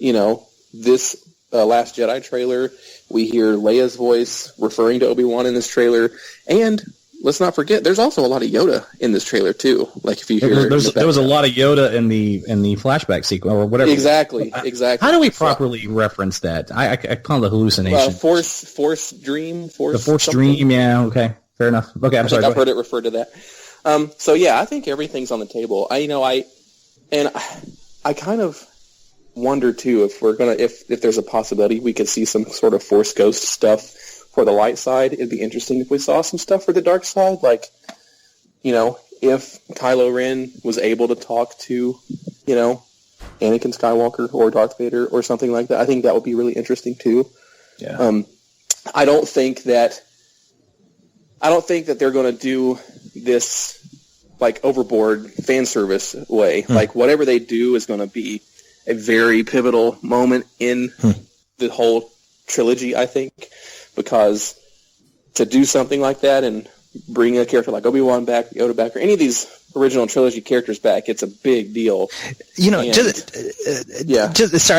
this Last Jedi trailer. We hear Leia's voice referring to Obi-Wan in this trailer. And let's not forget, there's also a lot of Yoda in this trailer too. Like if you hear, there was a lot of Yoda in the flashback sequence or whatever. Exactly. How do we properly reference that? I call it hallucination. Force dream. The Force dream. Yeah. Okay. Fair enough. Okay. I'm sorry. I've heard it referred to that. So yeah, I think everything's on the table. I kind of wonder too if there's a possibility we could see some sort of Force ghost stuff for the light side. It'd be interesting if we saw some stuff for the dark side, like, if Kylo Ren was able to talk to, Anakin Skywalker or Darth Vader or something like that. I think that would be really interesting too. Yeah. I don't think that they're going to do this like overboard fan service way. Like whatever they do is going to be a very pivotal moment in the whole trilogy, I think. Because to do something like that and bring a character like Obi-Wan back, Yoda back, or any of these original trilogy characters back, it's a big deal. Sorry,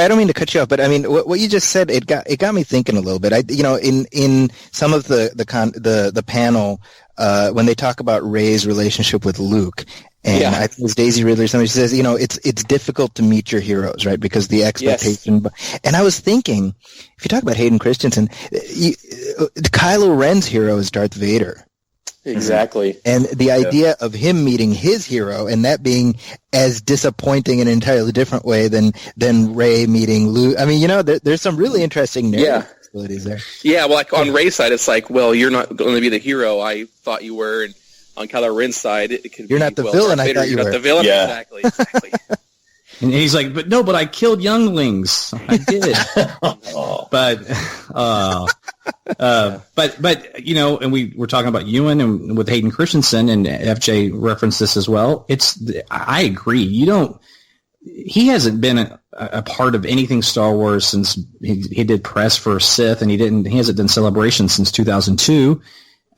I don't mean to cut you off, but I mean what you just said, it got me thinking a little bit. In some of the panel when they talk about Rey's relationship with Luke. And I think it was Daisy Ridley or somebody says, it's difficult to meet your heroes, right? Because the expectation. Yes. And I was thinking, if you talk about Hayden Christensen, Kylo Ren's hero is Darth Vader. Exactly. And the idea of him meeting his hero and that being as disappointing in an entirely different way than Rey meeting Luke. I mean, there's some really interesting narrative possibilities there. Yeah, well, like on Rey's side, it's like, well, you're not going to be the hero I thought you were, and on Kylo Ren's side, it could be, not the villain I thought you were. You're not the villain, exactly. And he's like, but I killed younglings. I did. But and we were talking about Ewan and with Hayden Christensen, and FJ referenced this as well. I agree. He hasn't been a part of anything Star Wars since he did press for Sith, and he hasn't done Celebration since 2002.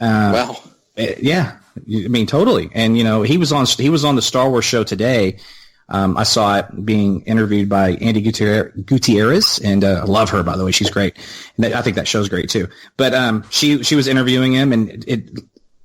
Wow. Yeah. I mean, totally. And, he was on the Star Wars show today. I saw it being interviewed by Andy Gutierrez, and I love her, by the way. She's great. And I think that show's great too. But she was interviewing him, and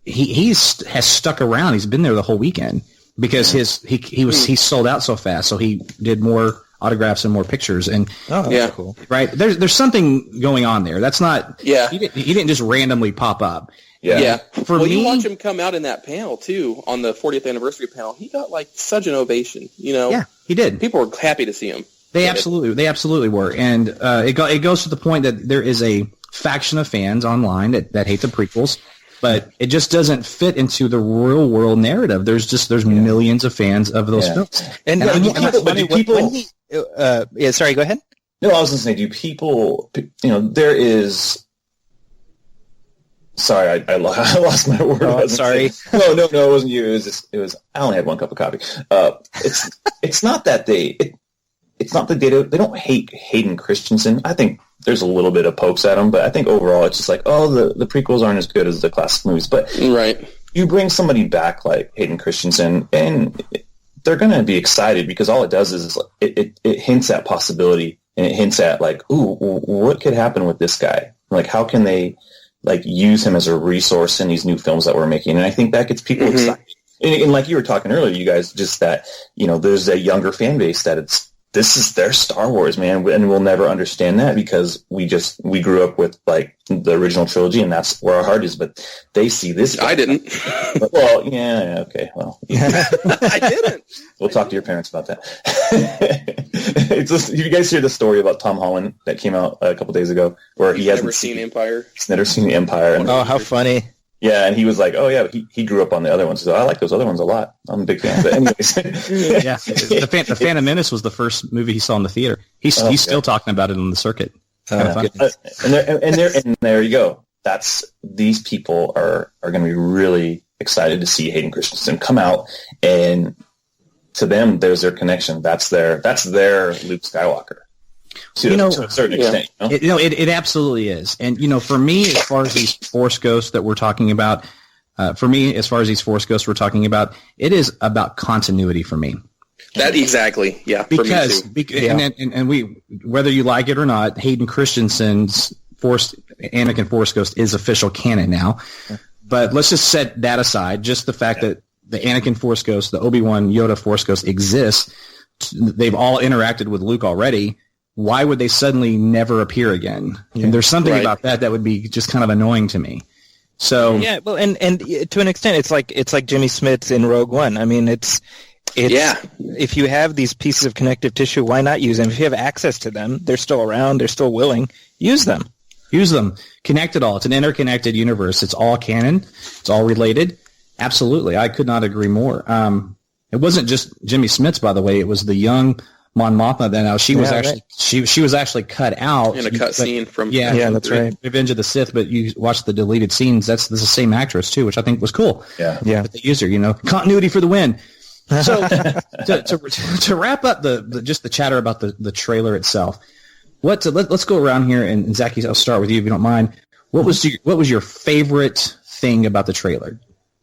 he has stuck around. He's been there the whole weekend because he sold out so fast. So he did more autographs and more pictures. And that's cool. Right. There's something going on there. That's not. Yeah. He didn't just randomly pop up. Yeah. For me, you watch him come out in that panel too on the 40th anniversary panel. He got like such an ovation. Yeah, he did. People were happy to see him. They absolutely were, and it goes to the point that there is a faction of fans online that hate the prequels, but it just doesn't fit into the real world narrative. There's millions of fans of those films. And sorry, go ahead. No, I was going to say, do people? There is. Sorry, I lost my word. Oh, sorry. No, it wasn't you. It was. I only had one cup of coffee. It's not that they don't hate Hayden Christensen. I think there's a little bit of pokes at him, but I think overall it's just like, the prequels aren't as good as the classic movies. But you bring somebody back like Hayden Christensen, and they're going to be excited because all it does is it hints at possibility, and it hints at like, ooh, what could happen with this guy? Like, how can they use him as a resource in these new films that we're making? And I think that gets people excited. And like you were talking earlier, you guys, just that, there's a younger fan base that this is their Star Wars, man, and we'll never understand that because we grew up with like the original trilogy, and that's where our heart is. But they see this. I didn't. Well, yeah, okay, well, I didn't. We'll talk to your parents about that. You guys hear the story about Tom Holland that came out a couple days ago, where he hasn't never seen Empire. He's never seen the Empire. And, oh, how funny! Yeah, and he was like, "Oh yeah, he grew up on the other ones, so I like those other ones a lot. I'm a big fan." But anyways, yeah, the Phantom Menace was the first movie he saw in the theater. He's still talking about it on the circuit. And there you go. These people are going to be really excited to see Hayden Christensen come out, and to them, there's their connection. That's their Luke Skywalker. To a certain extent. It absolutely is. And, for me, as far as these Force ghosts that we're talking about, it is about continuity for me. That exactly, yeah. Because, for me too. And we, whether you like it or not, Hayden Christensen's Anakin Force Ghost is official canon now. But let's just set that aside. Just the fact that the Anakin Force Ghost, the Obi-Wan Yoda Force Ghost exists. They've all interacted with Luke already. Why would they suddenly never appear again? Yeah. And there's something about that would be just kind of annoying to me. So yeah, well, and to an extent, it's like Jimmy Smits in Rogue One. I mean, it's if you have these pieces of connective tissue, why not use them? If you have access to them, they're still around, they're still willing. Use them. Connect it all. It's an interconnected universe. It's all canon. It's all related. Absolutely, I could not agree more. It wasn't just Jimmy Smits, by the way. It was the young Mon Mothma. Then she was actually cut out in a cut scene from that's right, Revenge of the Sith. But you watch the deleted scenes. That's the same actress too, which I think was cool. Yeah. But they used her. Continuity for the win. So to wrap up the chatter about the trailer itself, let's go around here and Zaki, I'll start with you if you don't mind. What was your favorite thing about the trailer?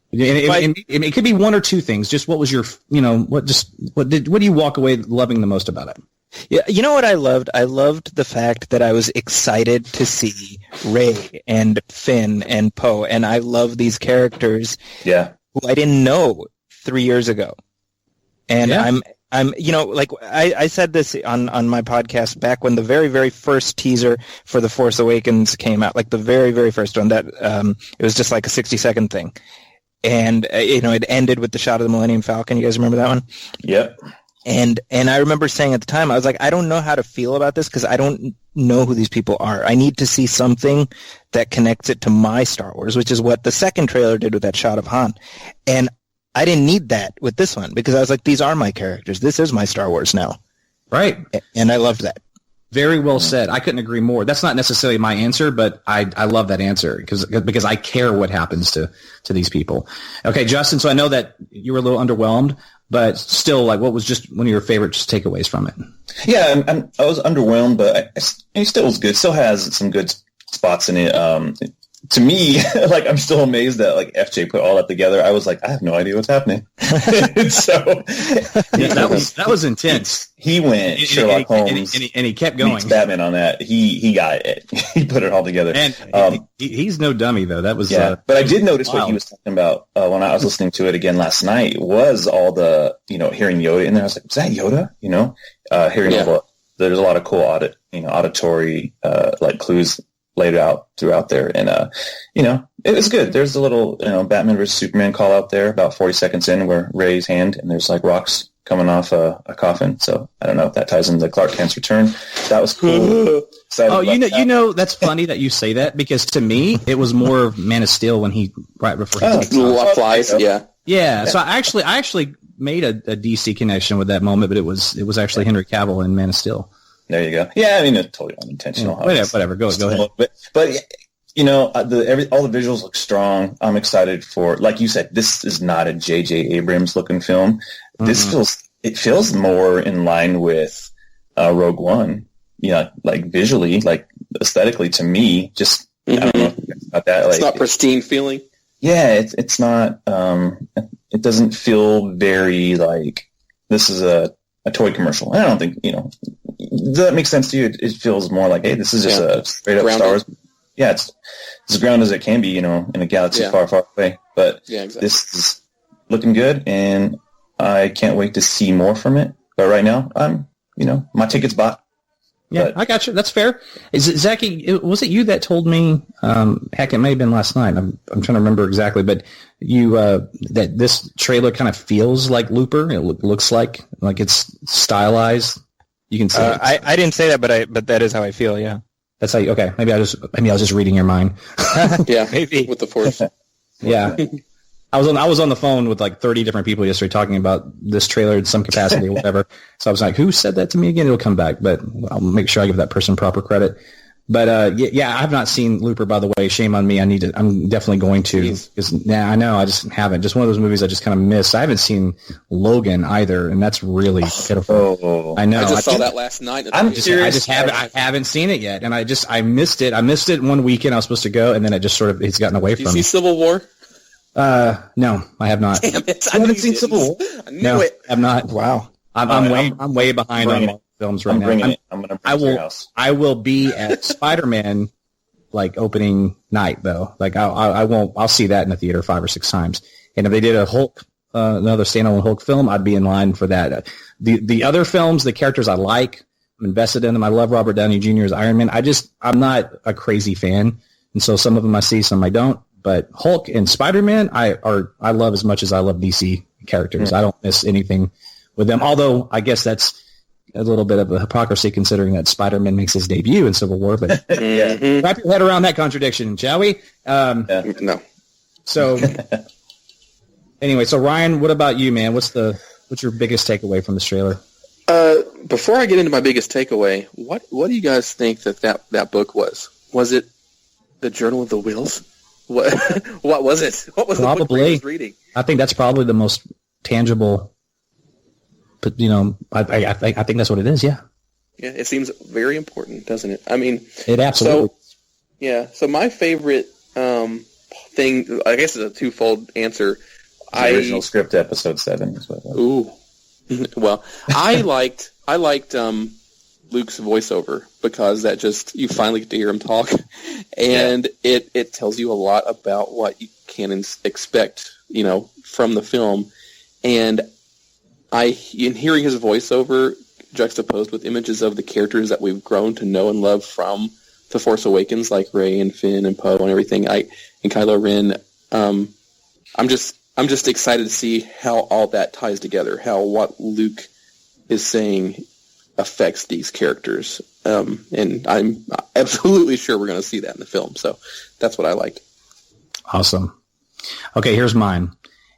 It could be one or two things. Just what was your, what do you walk away loving the most about it? Yeah, you know what I loved? I loved the fact that I was excited to see Rey and Finn and Poe, and I love these characters. Yeah, who I didn't know 3 years ago, and I'm I said this on my podcast back when the very, very first teaser for The Force Awakens came out, like the very, very first one. That it was just like a 60-second thing. And, it ended with the shot of the Millennium Falcon. You guys remember that one? Yep. And I remember saying at the time, I was like, I don't know how to feel about this because I don't know who these people are. I need to see something that connects it to my Star Wars, which is what the second trailer did with that shot of Han. And I didn't need that with this one because I was like, these are my characters. This is my Star Wars now. Right. And I loved that. Very well said. I couldn't agree more. That's not necessarily my answer, but I love that answer because I care what happens to these people. Okay, Justin, so I know that you were a little underwhelmed, but still, like, what was just one of your favorite takeaways from it? Yeah, I was underwhelmed, but it still was good. It still has some good spots in it. To me, like, I'm still amazed that, like, FJ put all that together. I was like, I have no idea what's happening. So that was intense. He went Sherlock Holmes, and he kept going. Batman on that. He got it. He put it all together. And he's no dummy, though. That was but I did notice what he was talking about when I was listening to it again last night. Was all the hearing Yoda in there. I was like, was that Yoda? Hearing there's a lot of cool auditory like clues laid out throughout there, and it was good. There's a little Batman vs Superman call out there about 40 seconds in where Rey's hand and there's like rocks coming off a coffin. So I don't know if that ties into Clark Kent's return. That was cool. That's funny that you say that because to me it was more of Man of Steel when he before he takes off. Flies. Yeah. So I actually made a DC connection with that moment, but it was actually Henry Cavill in Man of Steel. There you go. Yeah, I mean, it's totally unintentional. Whatever. Go ahead. But all the visuals look strong. I'm excited for, like you said, this is not a J.J. Abrams looking film. This feels more in line with Rogue One. Like visually, like aesthetically to me. Just I don't know about that. Like, it's not pristine feeling. Yeah, it's not. It doesn't feel very like this is a toy commercial. I don't think does that make sense to you? It feels more like, hey, this is just a straight up grounded. Star Wars. Yeah, it's as grounded as it can be, in a galaxy far, far away. But this is looking good, and I can't wait to see more from it. But right now, I'm my ticket's bought. Yeah, I got you. That's fair. Is it, Zaki, was it you that told me, heck, it may have been last night. I'm trying to remember exactly, but you, that this trailer kind of feels like Looper. It looks like it's stylized. You can see it. I didn't say that, but that is how I feel, yeah. That's how okay. Maybe I was just reading your mind. Yeah, maybe. With the Force. Yeah. I was on the phone with like 30 different people yesterday talking about this trailer in some capacity or whatever. So I was like, who said that to me again? It'll come back, but I'll make sure I give that person proper credit. But yeah, I have not seen Looper, by the way. Shame on me. I'm definitely going to. Because I know I just haven't. Just one of those movies I just kind of missed. I haven't seen Logan either, and that's really pitiful. Oh. I know. I just saw that last night. I haven't seen it yet, and I missed it. I missed it one weekend. I was supposed to go, and then it just it's gotten away from me. Did you see Civil War? No, I have not. Damn it! I haven't seen Civil War. I knew it. I'm not. Wow. I'm way behind on films right now. I'm going to bring it to your house. I will be at Spider-Man like opening night though. Like I'll see that in the theater 5 or 6 times. And if they did a Hulk, another standalone Hulk film, I'd be in line for that. The other films, the characters I like, I'm invested in them. I love Robert Downey Jr. as Iron Man. I'm not a crazy fan, and so some of them I see, some I don't. But Hulk and Spider-Man, I love as much as I love DC characters. I don't miss anything with them. Although I guess that's a little bit of a hypocrisy considering that Spider-Man makes his debut in Civil War. But wrap your head around that contradiction, shall we? No. So anyway, so Ryan, what about you, man? What's your biggest takeaway from this trailer? Before I get into my biggest takeaway, what do you guys think that book was? Was it the Journal of the Wheels? What was it? What was probably, the book he was reading? I think that's probably the most tangible. But I think that's what it is. Yeah. Yeah, it seems very important, doesn't it? I mean, it absolutely. So my favorite thing, I guess, is a twofold answer. The original script, episode 7. Is what it was. Ooh. Well, I liked Luke's voiceover because that just, you finally get to hear him talk, and it tells you a lot about what you can expect, from the film. And in hearing his voiceover juxtaposed with images of the characters that we've grown to know and love from The Force Awakens, like Rey and Finn and Poe and everything, and Kylo Ren, I'm just excited to see how all that ties together, how what Luke is saying affects these characters. And I'm absolutely sure we're going to see that in the film. So that's what I liked. Awesome. Okay, here's mine.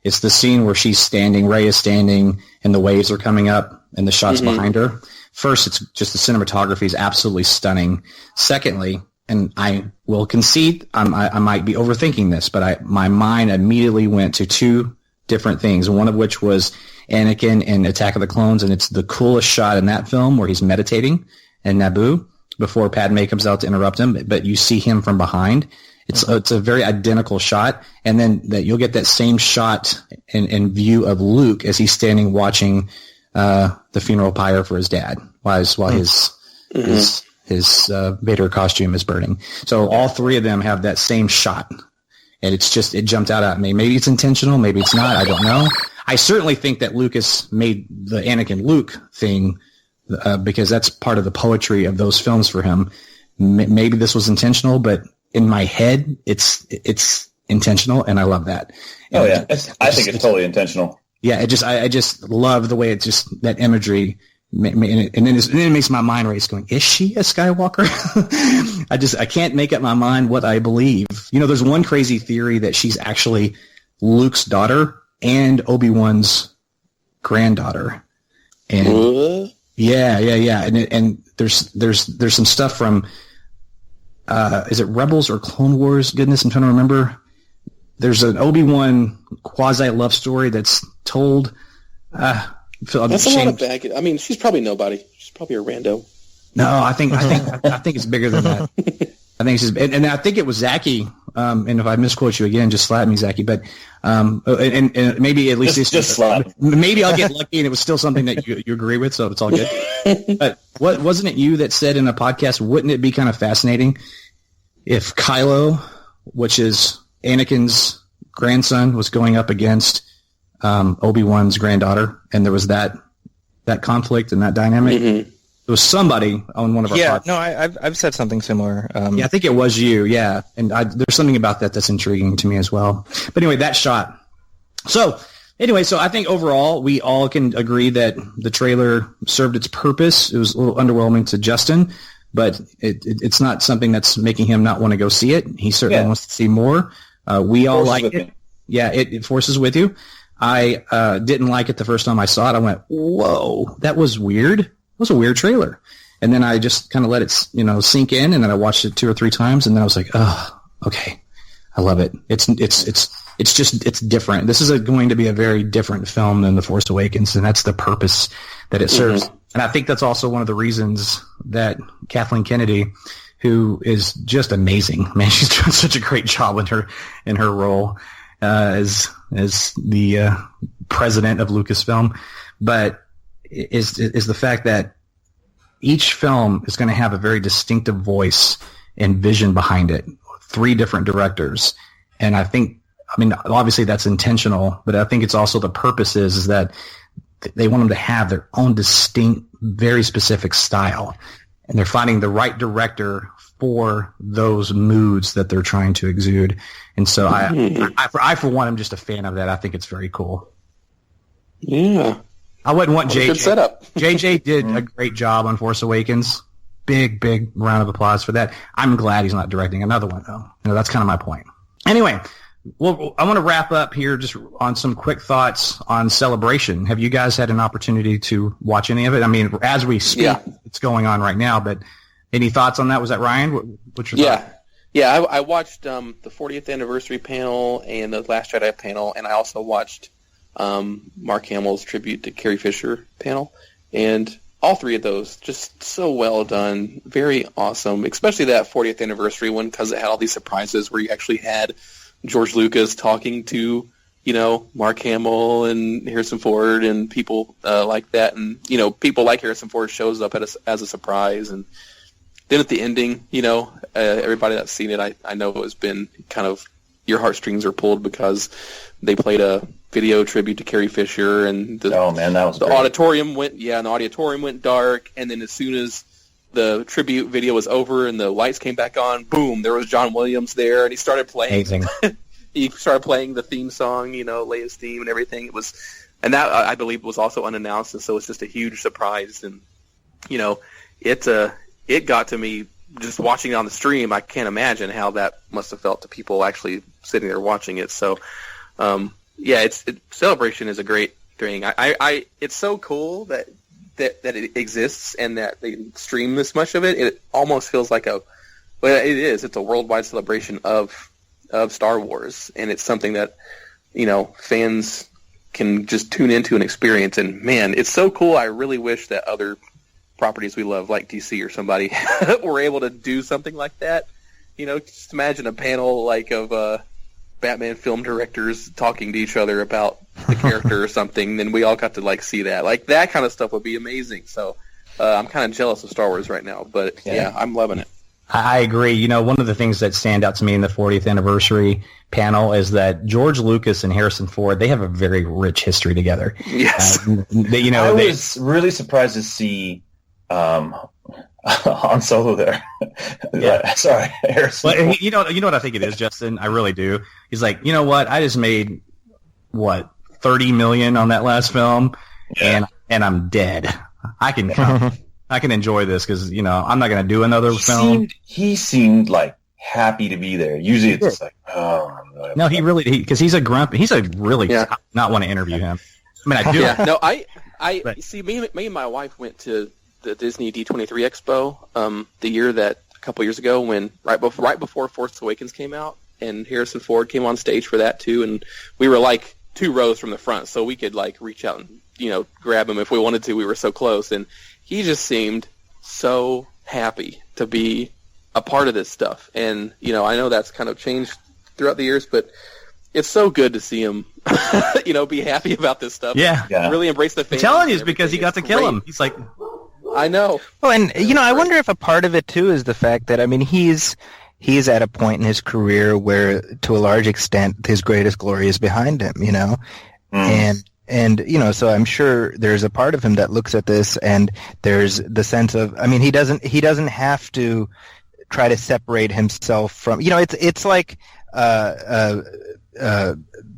It's the scene where Rey is standing, and the waves are coming up, and the shots behind her. First, it's just the cinematography is absolutely stunning. Secondly, and I will concede, I might be overthinking this, but my mind immediately went to 2 different things, one of which was Anakin in Attack of the Clones, and it's the coolest shot in that film where he's meditating in Naboo before Padme comes out to interrupt him, but you see him from behind. It's a very identical shot, and then that you'll get that same shot in view of Luke as he's standing watching the funeral pyre for his dad while his Vader costume is burning. So all 3 of them have that same shot, and it jumped out at me. Maybe it's intentional, maybe it's not. I don't know. I certainly think that Lucas made the Anakin Luke thing because that's part of the poetry of those films for him. Maybe this was intentional, but in my head, it's intentional, and I love that. Oh yeah, I think it's totally intentional. Yeah, I just love the way that imagery, and then it makes my mind race. Going, is she a Skywalker? I can't make up my mind what I believe. There's one crazy theory that she's actually Luke's daughter and Obi-Wan's granddaughter. And yeah, and there's some stuff from. Is it Rebels or Clone Wars? Goodness, I'm trying to remember. There's an Obi-Wan quasi-love story that's told. That's a lot of baggage. I mean, she's probably nobody. She's probably a rando. No, I think it's bigger than that. I think it's just, and I think it was Zaki. And if I misquote you again, just slap me, Zaki. But and maybe at least just slap. Maybe I'll get lucky, and it was still something that you agree with, so it's all good. But wasn't it you that said in a podcast? Wouldn't it be kind of fascinating if Kylo, which is Anakin's grandson, was going up against Obi-Wan's granddaughter, and there was that that conflict and that dynamic. Mm-hmm. It was somebody on one of our podcasts. No, I've said something similar. I think it was you, yeah. And there's something about that that's intriguing to me as well. But anyway, that shot. So I think overall we all can agree that the trailer served its purpose. It was a little underwhelming to Justin, but it's not something that's making him not want to go see it. He certainly wants to see more. We all like it. Yeah, it forces with you. I didn't like it the first time I saw it. I went, whoa, that was weird. It was a weird trailer. And then I just kind of let it, sink in, and then I watched it 2 or 3 times, and then I was like, oh, okay. I love it. It's different. This is going to be a very different film than The Force Awakens, and that's the purpose that it serves. Mm-hmm. And I think that's also one of the reasons that Kathleen Kennedy, who is just amazing, man, she's doing such a great job in her role as the president of Lucasfilm, but is the fact that each film is going to have a very distinctive voice and vision behind it. 3 different directors. And obviously that's intentional, but I think it's also the purpose is that they want them to have their own distinct, very specific style. And they're finding the right director for those moods that they're trying to exude. And so I for one, am just a fan of that. I think it's very cool. Yeah. I wouldn't want JJ. Good setup. JJ did a great job on Force Awakens. Big round of applause for that. I'm glad he's not directing another one, though. That's kind of my point. Anyway, well, I want to wrap up here just on some quick thoughts on Celebration. Have you guys had an opportunity to watch any of it? I mean, as we speak, it's going on right now, but any thoughts on that? Was that Ryan? What's your thought? Yeah, I watched the 40th anniversary panel and the Last Jedi panel, and I also watched Mark Hamill's tribute to Carrie Fisher panel, and all 3 of those just so well done, very awesome, especially that 40th anniversary one because it had all these surprises where you actually had George Lucas talking to, Mark Hamill and Harrison Ford and people like that, and, people like Harrison Ford shows up as a surprise, and then at the ending, everybody that's seen it, I know has been kind of, your heartstrings are pulled because they played a video tribute to Carrie Fisher, and the auditorium went dark, and then as soon as the tribute video was over and the lights came back on, boom, there was John Williams there, and he started playing. Amazing. He started playing the theme song, Leia's theme and everything. It was, and that I believe was also unannounced, and so it's just a huge surprise, and it got to me just watching it on the stream. I can't imagine how that must have felt to people actually sitting there watching it. So. Celebration is a great thing. It's so cool that it exists and that they stream this much of it. It almost feels like it is. It's a worldwide celebration of Star Wars, and it's something that fans can just tune into and experience. And man, it's so cool. I really wish that other properties we love, like DC or somebody, were able to do something like that. Just imagine a panel of Batman film directors talking to each other about the character or something, then we all got to see that. That kind of stuff would be amazing. So I'm kind of jealous of Star Wars right now, but yeah, I'm loving it. I agree. One of the things that stand out to me in the 40th anniversary panel is that George Lucas and Harrison Ford, they have a very rich history together. Yes. I was really surprised to see Han Solo there. Yeah. Sorry, Harrison. Well, you know what I think it is, Justin? I really do. He's like, you know what? I just made $30 million on that last film, and I'm dead. I can enjoy this because I'm not going to do another film. He seemed happy to be there. Usually it's just no, he really because he's a grump. He's a really not want to interview him. I mean, I do. Yeah. No, I see. Me and my wife went to the Disney D23 Expo the year a couple years ago when right before Force Awakens came out, and Harrison Ford came on stage for that too, and we were 2 rows from the front, so we could reach out and grab him if we wanted to. We were so close, and he just seemed so happy to be a part of this stuff. And I know that's kind of changed throughout the years, but it's so good to see him be happy about this stuff. Yeah. Really embrace the fans. I'm telling you, it's because he got to kill him. He's like, I know. Well, and I wonder if a part of it too is the fact that he's at a point in his career where, to a large extent, his greatest glory is behind him. And, so I'm sure there's a part of him that looks at this and there's the sense of, he doesn't have to try to separate himself from, it's like,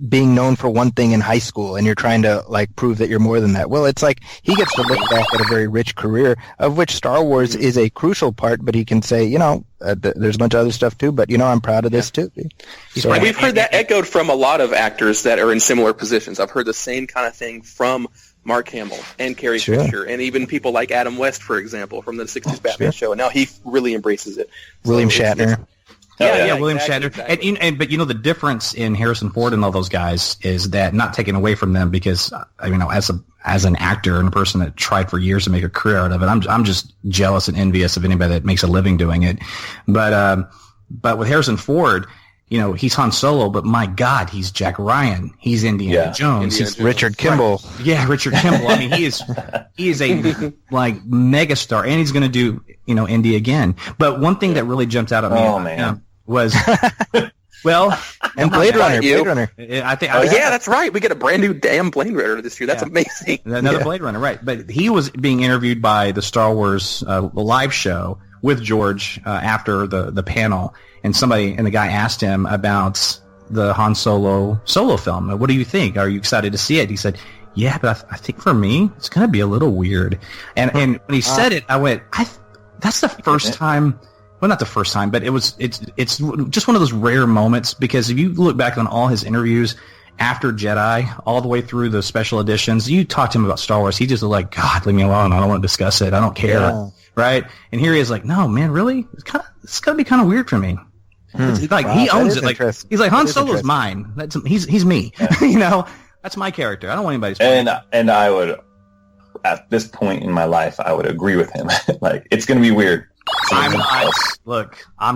being known for one thing in high school and you're trying to prove that you're more than that. Well, it's like he gets to look back at a very rich career, of which Star Wars is a crucial part, but he can say, there's a bunch of other stuff too, but I'm proud of this too. So, we've heard that echoed from a lot of actors that are in similar positions. I've heard the same kind of thing from Mark Hamill and Carrie Fisher, and even people like Adam West, for example, from the 60s Batman show. And now he really embraces it. William Shatner. William Shatner. Exactly. But the difference in Harrison Ford and all those guys is that, not taken away from them, because as an actor and a person that tried for years to make a career out of it, I'm just jealous and envious of anybody that makes a living doing it. But with Harrison Ford, he's Han Solo, but my God, he's Jack Ryan. He's Indiana Jones. He's Richard Kimball. Right. Yeah, Richard Kimball. he is a megastar, and he's going to do Indy again. But one thing that really jumped out at me was and Blade Runner. I think. That's right. We get a brand new damn Blade Runner this year. That's amazing. Another Blade Runner, right? But he was being interviewed by the Star Wars live show with George after the panel. And the guy asked him about the Han Solo film. What do you think? Are you excited to see it? He said, yeah, but I think for me, it's going to be a little weird. And when he said it, I went, that's the first time. Well, not the first time, but it's just one of those rare moments, because if you look back on all his interviews after Jedi, all the way through the special editions, you talk to him about Star Wars, he just was like, God, leave me alone. I don't want to discuss it. I don't care. Yeah. Right? And here he is like, no, man, really? It's going to be kind of weird for me. He owns it. He's like, Han Solo's mine. He's me. Yeah. That's my character. I don't want anybody's. And I would, at this point in my life, I would agree with him. It's going to be weird. I'm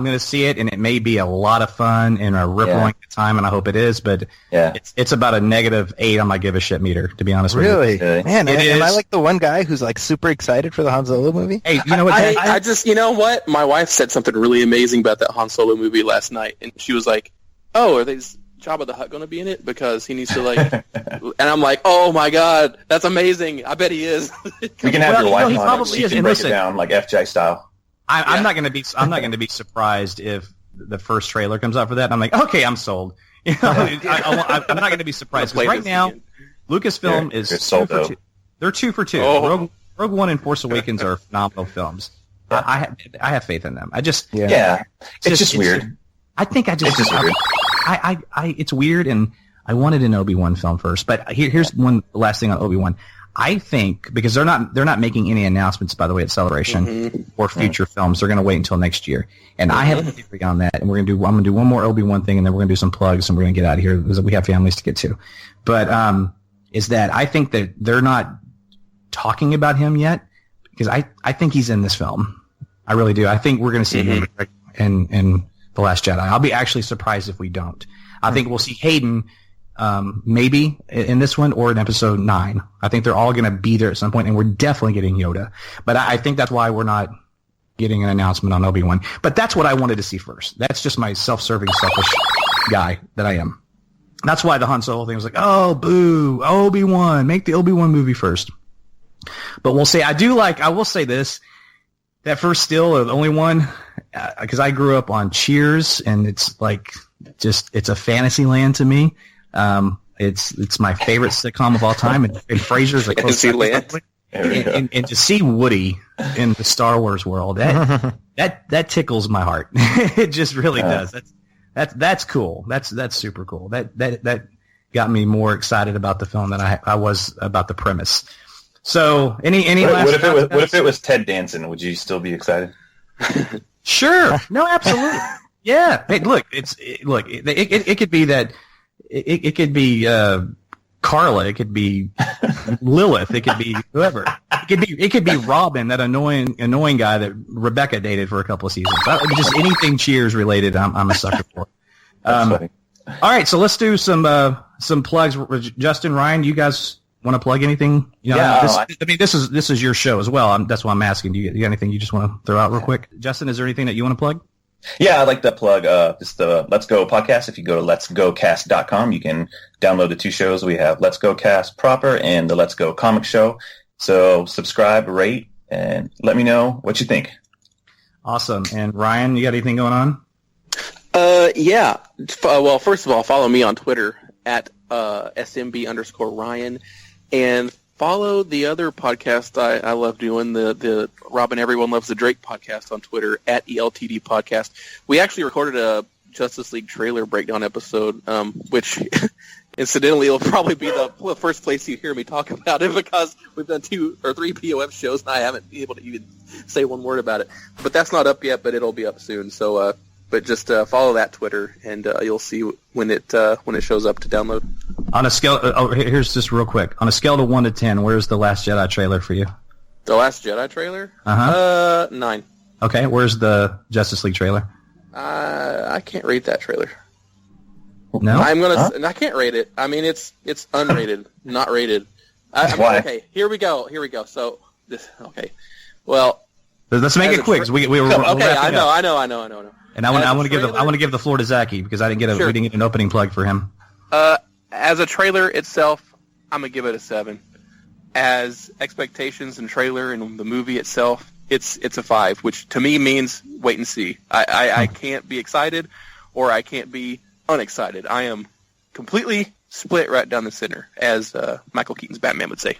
going to see it, and it may be a lot of fun and a rippling time, and I hope it is. But it's about a -8 on my give a shit meter, to be honest with you. Really, man, am I like the one guy who's super excited for the Han Solo movie? Hey, you know what? I just, what? My wife said something really amazing about that Han Solo movie last night, and she was like, "Oh, are they Jabba the Hutt going to be in it? Because he needs to and I'm like, oh my God, that's amazing. I bet he is." We can have your wife on it. She can break it down like F.J. style. I'm not going to be surprised if the first trailer comes out for that, and I'm like, okay, I'm sold. I'm not going to be surprised, because right now, Lucasfilm is 2 for 2. They're 2 for 2. Oh. Rogue One and Force Awakens are phenomenal films. I have faith in them. It's just weird. It's weird, and I wanted an Obi-Wan film first. But here's one last thing on Obi-Wan. I think, because they're not making any announcements, by the way, at Celebration or future films. They're going to wait until next year, and I have a theory on that. And I'm going to do one more Obi-Wan thing, and then we're going to do some plugs, and we're going to get out of here because we have families to get to. But is that I think that they're not talking about him yet, because I think he's in this film. I really do. I think we're going to see him in The Last Jedi. I'll be actually surprised if we don't. I think we'll see Hayden. Maybe in this one or in episode 9. I think they're all going to be there at some point, and we're definitely getting Yoda. But I think that's why we're not getting an announcement on Obi-Wan. But that's what I wanted to see first. That's just my self-serving, selfish guy that I am. That's why the Han Solo thing was like, oh, boo, Obi-Wan, make the Obi-Wan movie first. But we'll see. I will say this, that first still, or the only one, because I grew up on Cheers, and it's it's a fantasy land to me. It's my favorite sitcom of all time, and Frasier's a close second. And to see Woody in the Star Wars world, that tickles my heart. It just really does. That's cool. That's super cool. That got me more excited about the film than I was about the premise. So any last what if it was Ted Danson? Would you still be excited? Sure. No, absolutely. Yeah. Hey, look, it could be that. It could be Carla. It could be Lilith. It could be whoever. It could be Robin, that annoying guy that Rebecca dated for a couple of seasons. Just anything Cheers related, I'm a sucker for. All right, so let's do some plugs. Justin, Ryan, you guys want to plug anything? This is your show as well. That's why I'm asking. Do you got anything you just want to throw out real quick? Justin, is there anything that you want to plug? Yeah, I'd like to plug just the Let's Go podcast. If you go to letsgocast.com, you can download the 2 shows. We have Let's Go Cast proper and the Let's Go Comic Show. So subscribe, rate, and let me know what you think. Awesome. And Ryan, you got anything going on? Yeah. Well, first of all, follow me on Twitter at SMB_Ryan, and follow the other podcast I love doing, the Robin Everyone Loves the Drake podcast on Twitter at ELTD Podcast. We actually recorded a Justice League trailer breakdown episode, which incidentally will probably be the first place you hear me talk about it, because we've done 2 or 3 POF shows and I haven't been able to even say one word about it. But that's not up yet, but it'll be up soon. So, but just follow that Twitter, and you'll see when it shows up to download. On a scale, here's just real quick. On a scale of 1 to 10, where's the Last Jedi trailer for you? The Last Jedi trailer? 9. Okay, where's the Justice League trailer? I can't rate that trailer. No, I can't rate it. I mean, it's unrated, not rated. Why? Okay, here we go. So okay. Well, let's make it quick. We were okay. I know. And I want to give the floor to Zaki, because we didn't get an opening plug for him. As a trailer itself, I'm gonna give it a 7. As expectations and trailer and the movie itself, it's a 5, which to me means wait and see. I can't be excited, or I can't be unexcited. I am completely split right down the center, as Michael Keaton's Batman would say.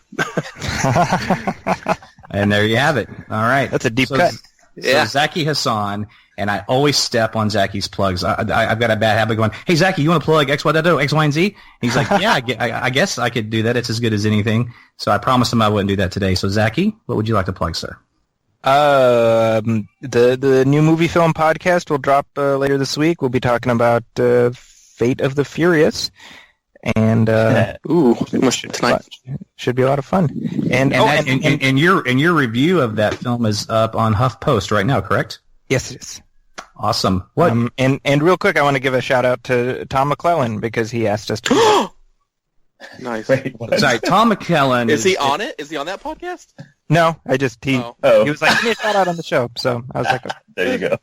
And there you have it. All right, that's a deep cut. Yeah. So Zaki Hasan, and I always step on Zaki's plugs. I've got a bad habit going, hey, Zaki, you want to plug X, Y, and Z? And he's like, yeah, I guess I could do that. It's as good as anything. So I promised him I wouldn't do that today. So Zaki, what would you like to plug, sir? The new movie film podcast will drop later this week. We'll be talking about Fate of the Furious. And should be a lot of fun. And your review of that film is up on HuffPost right now, correct? Yes, it is. Awesome. What? And real quick, I want to give a shout out to Tom McClellan, because he asked us to. Nice. Wait, sorry, Tom McClellan. Is he on it? Is he on that podcast? No, he was like, give me a shout out on the show. So I was like, there you go.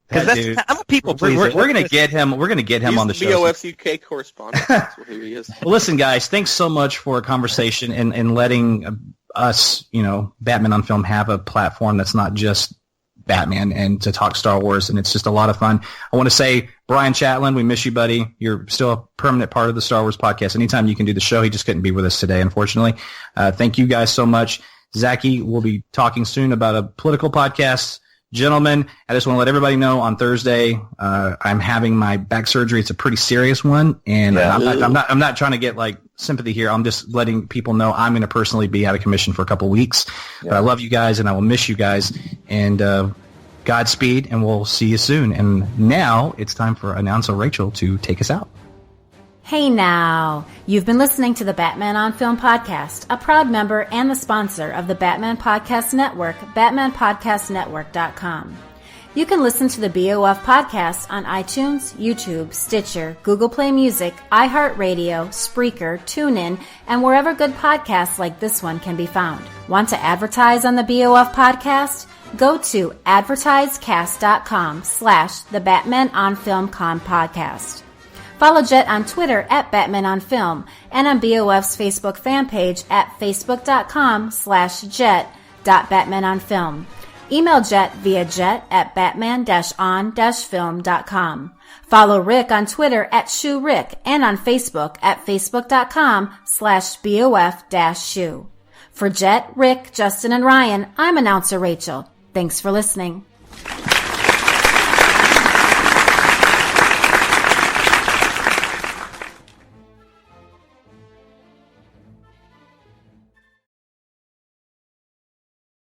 Because I'm a people pleaser. We're gonna get him. We're gonna get him on the show. BOF's UK correspondent. That's who he is. Well, listen, guys. Thanks so much for a conversation and letting us, Batman on Film, have a platform that's not just Batman, and to talk Star Wars, and it's just a lot of fun. I want to say, Brian Chatelain, we miss you, buddy. You're still a permanent part of the Star Wars podcast. Anytime you can do the show. He just couldn't be with us today, unfortunately. Thank you guys so much. Zaki, we'll be talking soon about a political podcast. Gentlemen, I just want to let everybody know on Thursday, I'm having my back surgery. It's a pretty serious one, and I'm not trying to get like sympathy here. I'm just letting people know I'm going to personally be out of commission for a couple weeks. Yeah. But I love you guys, and I will miss you guys. And Godspeed, and we'll see you soon. And now it's time for announcer Rachel to take us out. Hey now! You've been listening to the Batman on Film podcast, a proud member and the sponsor of the Batman Podcast Network, batmanpodcastnetwork.com. You can listen to the BOF podcast on iTunes, YouTube, Stitcher, Google Play Music, iHeartRadio, Spreaker, TuneIn, and wherever good podcasts like this one can be found. Want to advertise on the BOF podcast? Go to advertisecast.com/the Batman on Film Con podcast. Follow Jet on Twitter at Batman on Film, and on BOF's Facebook fan page at facebook.com/jet.batmanonfilm. Email Jet via jet@batman-on-film.com. Follow Rick on Twitter at ShewRick, and on Facebook at facebook.com/BOF-Shew. For Jet, Rick, Justin, and Ryan, I'm announcer Rachel. Thanks for listening.